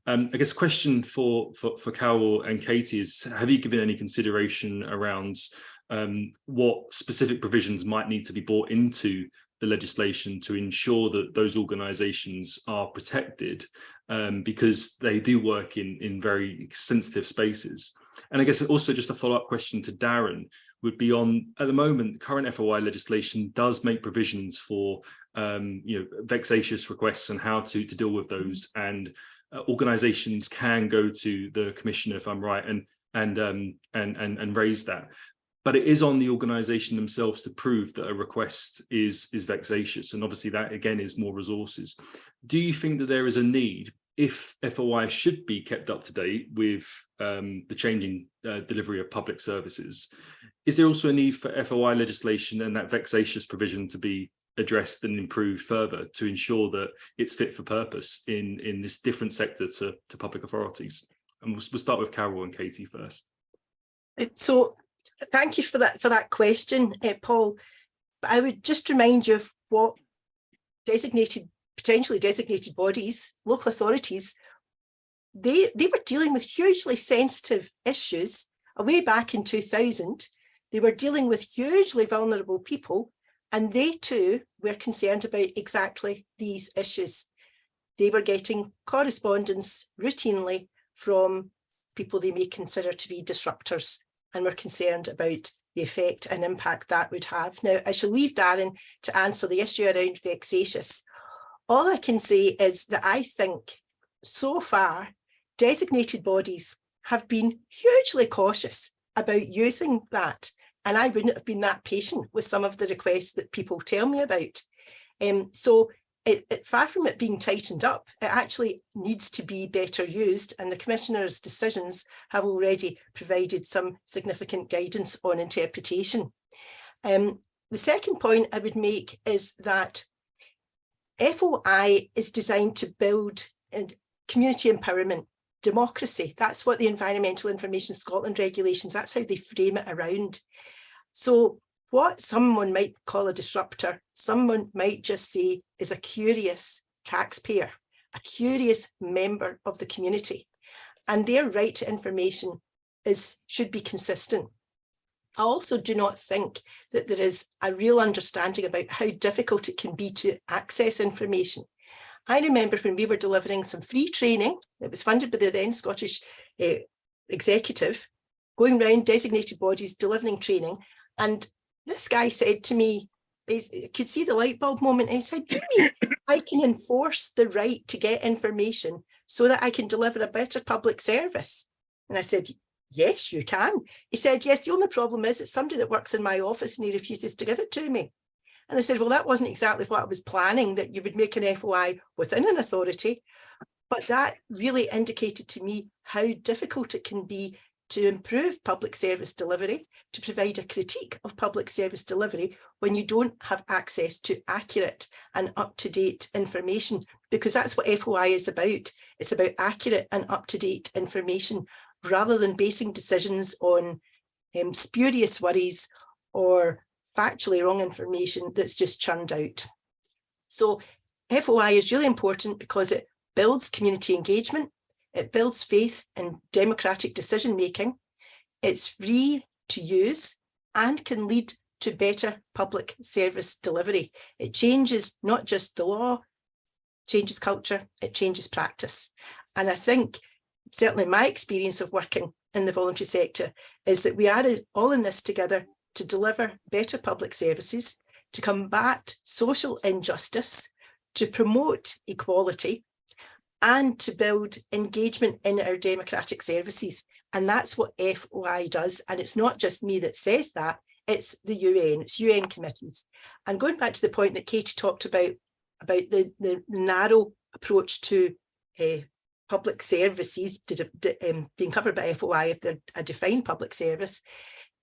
I guess a question for Carole and Katy is, have you given any consideration around what specific provisions might need to be brought into the legislation to ensure that those organisations are protected, because they do work in very sensitive spaces? And I guess also just a follow-up question to Daren would be on, at the moment, current FOI legislation does make provisions for vexatious requests and how to deal with those, and organisations can go to the commissioner, if I'm right, and raise that. But it is on the organisation themselves to prove that a request is vexatious, and obviously that again is more resources. Do you think that there is a need, if FOI should be kept up to date with the changing delivery of public services, is there also a need for FOI legislation and that vexatious provision to be addressed and improved further to ensure that it's fit for purpose in this different sector to public authorities? And we'll start with Carole and Katy first. So thank you for that question, Paul. But I would just remind you of what potentially designated bodies, local authorities, they were dealing with hugely sensitive issues. Way back in 2000, they were dealing with hugely vulnerable people, and they too were concerned about exactly these issues. They were getting correspondence routinely from people they may consider to be disruptors, and were concerned about the effect and impact that would have. Now, I shall leave Daren to answer the issue around vexatious. All I can say is that I think so far, designated bodies have been hugely cautious about using that. And I wouldn't have been that patient with some of the requests that people tell me about. So far from it being tightened up, it actually needs to be better used. And the Commissioner's decisions have already provided some significant guidance on interpretation. The second point I would make is that FOI is designed to build community empowerment, democracy. That's what the Environmental Information Scotland regulations, that's how they frame it around. So what someone might call a disruptor, someone might just say is a curious taxpayer, a curious member of the community, and their right to information should be consistent. I also do not think that there is a real understanding about how difficult it can be to access information. I remember when we were delivering some free training that was funded by the then Scottish executive, going around designated bodies delivering training, and this guy said to me, he could see the light bulb moment, and he said, "Do you mean I can enforce the right to get information so that I can deliver a better public service?" And I said, "Yes, you can." He said, "Yes, the only problem is it's somebody that works in my office and he refuses to give it to me." And I said, "Well, that wasn't exactly what I was planning, that you would make an FOI within an authority." But that really indicated to me how difficult it can be to improve public service delivery, to provide a critique of public service delivery when you don't have access to accurate and up-to-date information, because that's what FOI is about. It's about accurate and up-to-date information, rather than basing decisions on spurious worries or factually wrong information that's just churned out. So FOI is really important because it builds community engagement, it builds faith in democratic decision-making, it's free to use and can lead to better public service delivery. It changes not just the law, it changes culture, it changes practice. And I think certainly my experience of working in the voluntary sector is that we are all in this together to deliver better public services, to combat social injustice, to promote equality, and to build engagement in our democratic services. And that's what FOI does. And it's not just me that says that, it's the UN, it's UN committees. And going back to the point that Katy talked about the narrow approach to public services being covered by FOI if they're a defined public service.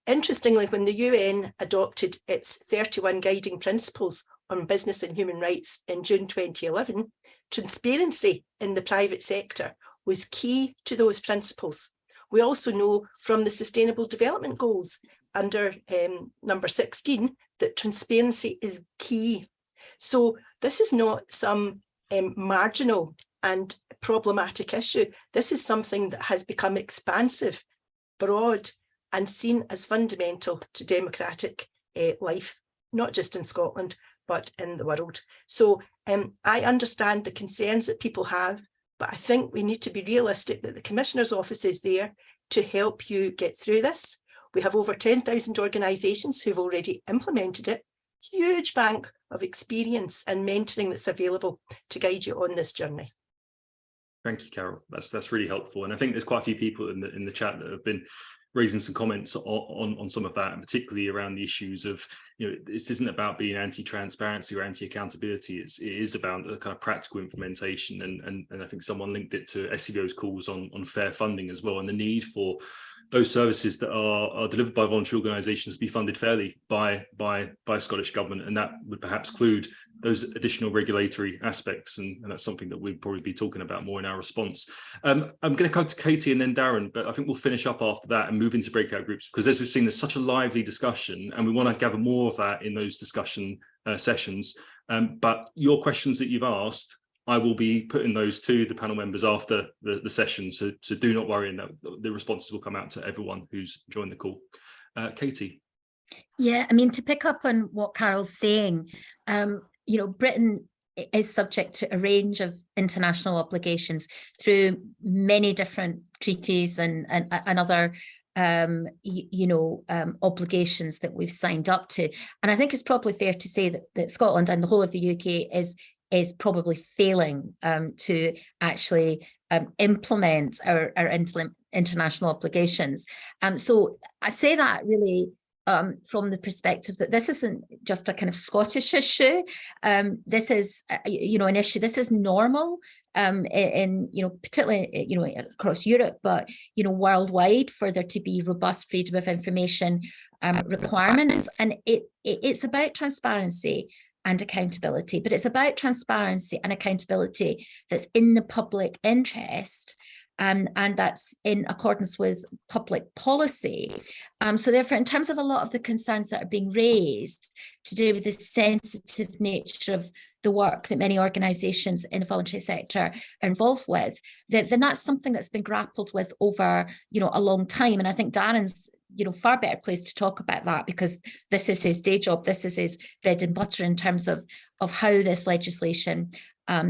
Interestingly, when the UN adopted its 31 guiding principles on business and human rights in June 2011, transparency in the private sector was key to those principles. We also know from the Sustainable Development Goals under number 16 that transparency is key. So this is not some marginal and problematic issue. This is something that has become expansive, broad, and seen as fundamental to democratic life, not just in Scotland, but in the world. So I understand the concerns that people have, but I think we need to be realistic that the Commissioner's Office is there to help you get through this. We have over 10,000 organisations who've already implemented it. Huge bank of experience and mentoring that's available to guide you on this journey. Thank you, Carole. That's really helpful. And I think there's quite a few people in the chat that have been raising some comments on some of that, and particularly around the issues of, this isn't about being anti-transparency or anti-accountability. It is about the kind of practical implementation. And I think someone linked it to SCVO's calls on fair funding as well, and the need for those services that are delivered by voluntary organisations to be funded fairly by Scottish Government, and that would perhaps include those additional regulatory aspects, and that's something that we'd probably be talking about more in our response. I'm going to come to Katy and then Daren, but I think we'll finish up after that and move into breakout groups, because as we've seen, there's such a lively discussion, and we want to gather more of that in those discussion sessions. But your questions that you've asked, I will be putting those to the panel members after the session, so do not worry, and that the responses will come out to everyone who's joined the call. Katy. Yeah, I mean, to pick up on what Carole's saying, Britain is subject to a range of international obligations through many different treaties and other obligations that we've signed up to. And I think it's probably fair to say that Scotland and the whole of the UK is probably failing to actually implement our international obligations. So I say that really from the perspective that this isn't just a kind of Scottish issue. This is, an issue. This is normal in particularly, across Europe, but, worldwide, for there to be robust freedom of information requirements. And it's about transparency and accountability, but it's about transparency and accountability that's in the public interest, and that's in accordance with public policy. So therefore, in terms of a lot of the concerns that are being raised to do with the sensitive nature of the work that many organisations in the voluntary sector are involved with, then that's something that's been grappled with over, a long time. And I think Daren's far better placed to talk about that, because this is his day job. This is his bread and butter in terms of how this legislation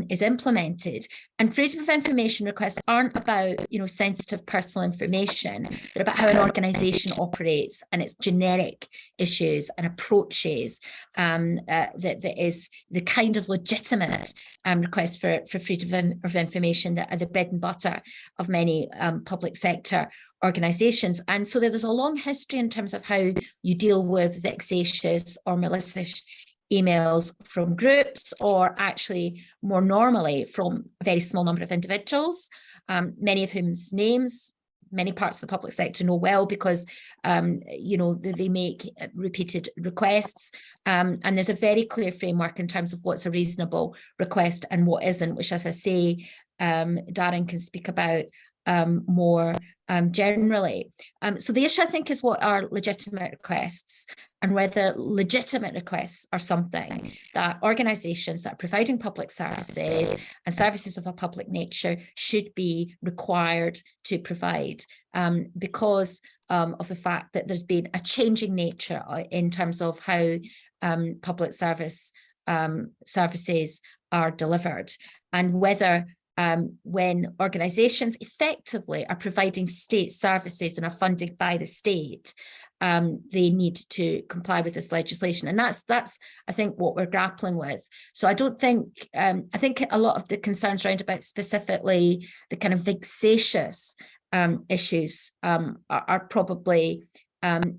is implemented. And freedom of information requests aren't about, sensitive personal information. They're about how an organisation operates and its generic issues and approaches that is the kind of legitimate request for freedom of information that are the bread and butter of many public sector organisations. And so there's a long history in terms of how you deal with vexatious or malicious emails from groups, or actually more normally from a very small number of individuals, many of whom's names many parts of the public sector know well, because they make repeated requests, and there's a very clear framework in terms of what's a reasonable request and what isn't, which, as I say, Daren can speak about more generally. So the issue, I think, is what are legitimate requests, and whether legitimate requests are something that organisations that are providing public services and services of a public nature should be required to provide, because of the fact that there's been a changing nature in terms of how public services are delivered, and whether when organisations effectively are providing state services and are funded by the state, they need to comply with this legislation. And that's I think what we're grappling with. So I don't think, I think a lot of the concerns around about specifically the kind of vexatious issues are probably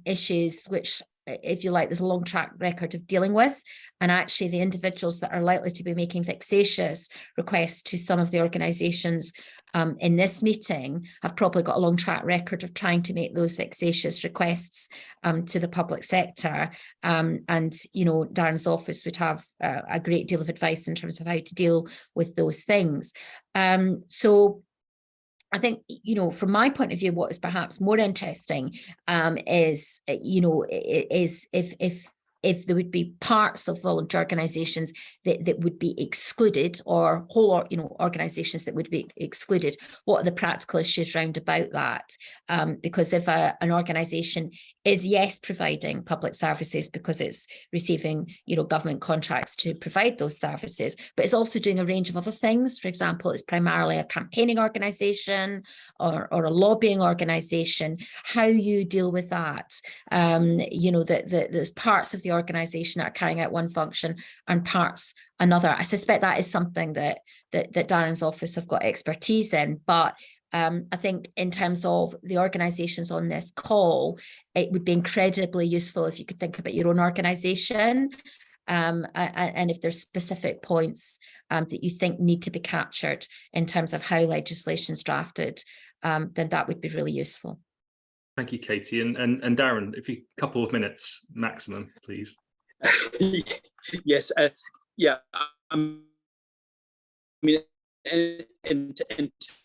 issues which, if you like, there's a long track record of dealing with. And actually the individuals that are likely to be making vexatious requests to some of the organisations in this meeting have probably got a long track record of trying to make those vexatious requests to the public sector. And, you know, Daren's office would have a great deal of advice in terms of how to deal with those things. So I think, you know, from my point of view, what is perhaps more interesting is, you know, is if there would be parts of voluntary organisations that would be excluded, or whole, you know, organisations that would be excluded, what are the practical issues round about that? Because if an organisation is, yes, providing public services because it's receiving, you know, government contracts to provide those services, but it's also doing a range of other things. For example, it's primarily a campaigning organisation or a lobbying organisation, how you deal with that. You know, that there's parts of the organisation that are carrying out one function and parts another. I suspect that is something that Daren's office have got expertise in, but I think in terms of the organisations on this call, it would be incredibly useful if you could think about your own organisation, and if there's specific points that you think need to be captured in terms of how legislation is drafted, then that would be really useful. Thank you, Katie. And Daren, if you a couple of minutes maximum, please. Yes. Yeah. I mean, in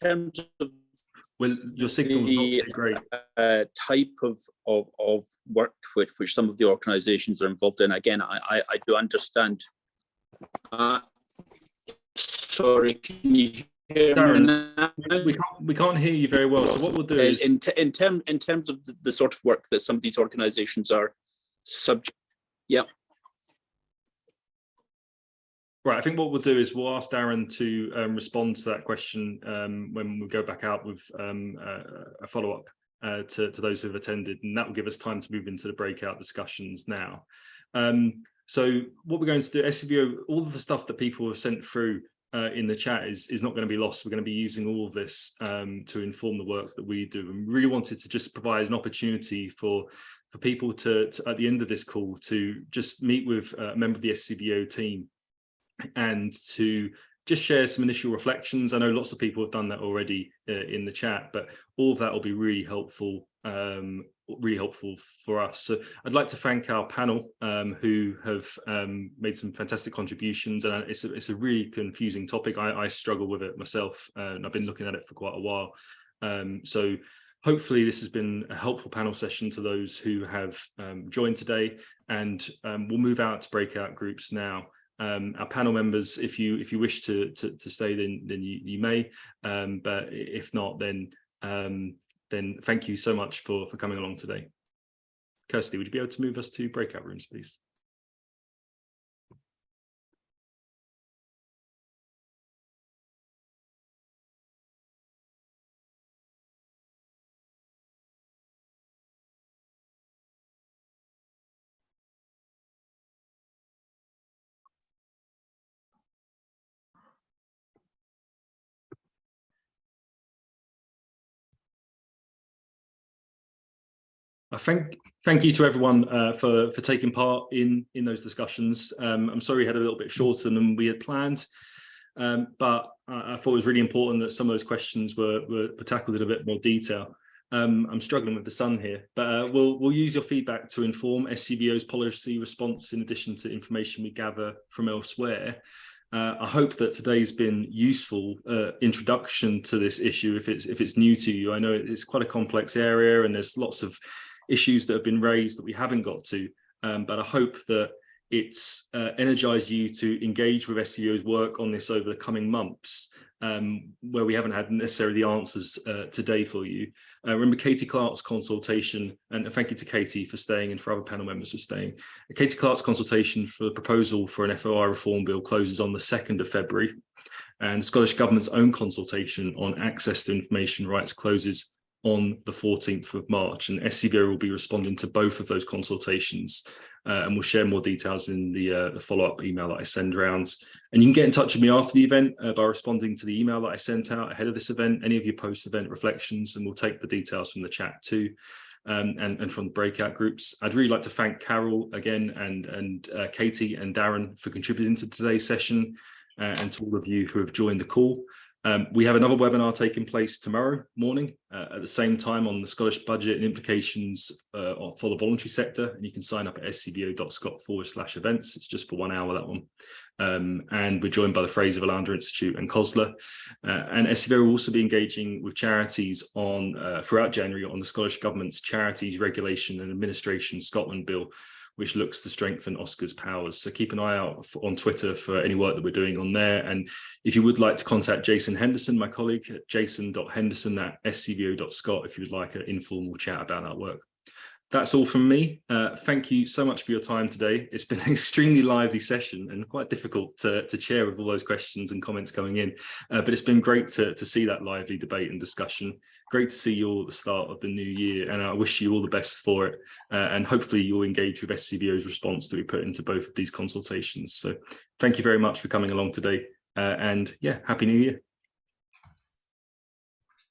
terms of, well, your signal's not so great. Type of work which some of the organisations are involved in. Again, I do understand. Sorry, can you hear Daren, me now? we can't hear you very well. So what we'll do is, in terms of the sort of work that some of these organisations are subject. Yeah. Right, I think what we'll do is we'll ask Daren to respond to that question when we go back out with a follow-up to those who have attended, and that will give us time to move into the breakout discussions now. So what we're going to do, SCVO, all of the stuff that people have sent through in the chat is not going to be lost. We're going to be using all of this to inform the work that we do, and we really wanted to just provide an opportunity for people to at the end of this call to just meet with a member of the SCVO team and to just share some initial reflections. I know lots of people have done that already in the chat, but all of that will be really helpful for us. So I'd like to thank our panel who have made some fantastic contributions, and it's a really confusing topic. I struggle with it myself, and I've been looking at it for quite a while. So hopefully this has been a helpful panel session to those who have joined today, and we'll move out to breakout groups now. Our panel members, if you wish to stay, then you may, but if not, then thank you so much for coming along today. Kirsty, would you be able to move us to breakout rooms, please? Thank you to everyone for taking part in those discussions. I'm sorry we had a little bit shorter than we had planned, but I thought it was really important that some of those questions were tackled in a bit more detail. I'm struggling with the sun here, but we'll use your feedback to inform SCVO's policy response in addition to information we gather from elsewhere. I hope that today's been useful introduction to this issue if it's new to you. I know it's quite a complex area and there's lots of issues that have been raised that we haven't got to, but I hope that it's energized you to engage with SCVO's work on this over the coming months, where we haven't had necessarily the answers today for you. Remember Katy Clark's consultation, and thank you to Katy for staying and for other panel members for staying. Katy Clark's consultation for the proposal for an FOI reform bill closes on the 2nd of February. And the Scottish Government's own consultation on access to information rights closes on the 14th of March, and SCVO will be responding to both of those consultations, and we'll share more details in the follow-up email that I send around. And you can get in touch with me after the event by responding to the email that I sent out ahead of this event, any of your post-event reflections, and we'll take the details from the chat too, and from the breakout groups. I'd really like to thank Carole again, and Katy and Daren for contributing to today's session, and to all of you who have joined the call. We have another webinar taking place tomorrow morning at the same time on the Scottish budget and implications for the voluntary sector, and you can sign up at scvo.scot/events. It's just for 1 hour, that one. And we're joined by the Fraser Valander Institute and COSLA, and SCVO will also be engaging with charities on throughout January on the Scottish Government's Charities Regulation and Administration Scotland Bill, which looks to strengthen OSCR's powers. So keep an eye out on Twitter for any work that we're doing on there. And if you would like to contact Jason Henderson, my colleague, at jason.henderson@scvo.scot if you would like an informal chat about that work. That's all from me. Thank you so much for your time today. It's been an extremely lively session and quite difficult to chair with all those questions and comments coming in. But it's been great to see that lively debate and discussion. Great to see you all at the start of the new year, and I wish you all the best for it. And hopefully you'll engage with SCVO's response that we put into both of these consultations. So thank you very much for coming along today. And yeah, Happy New Year.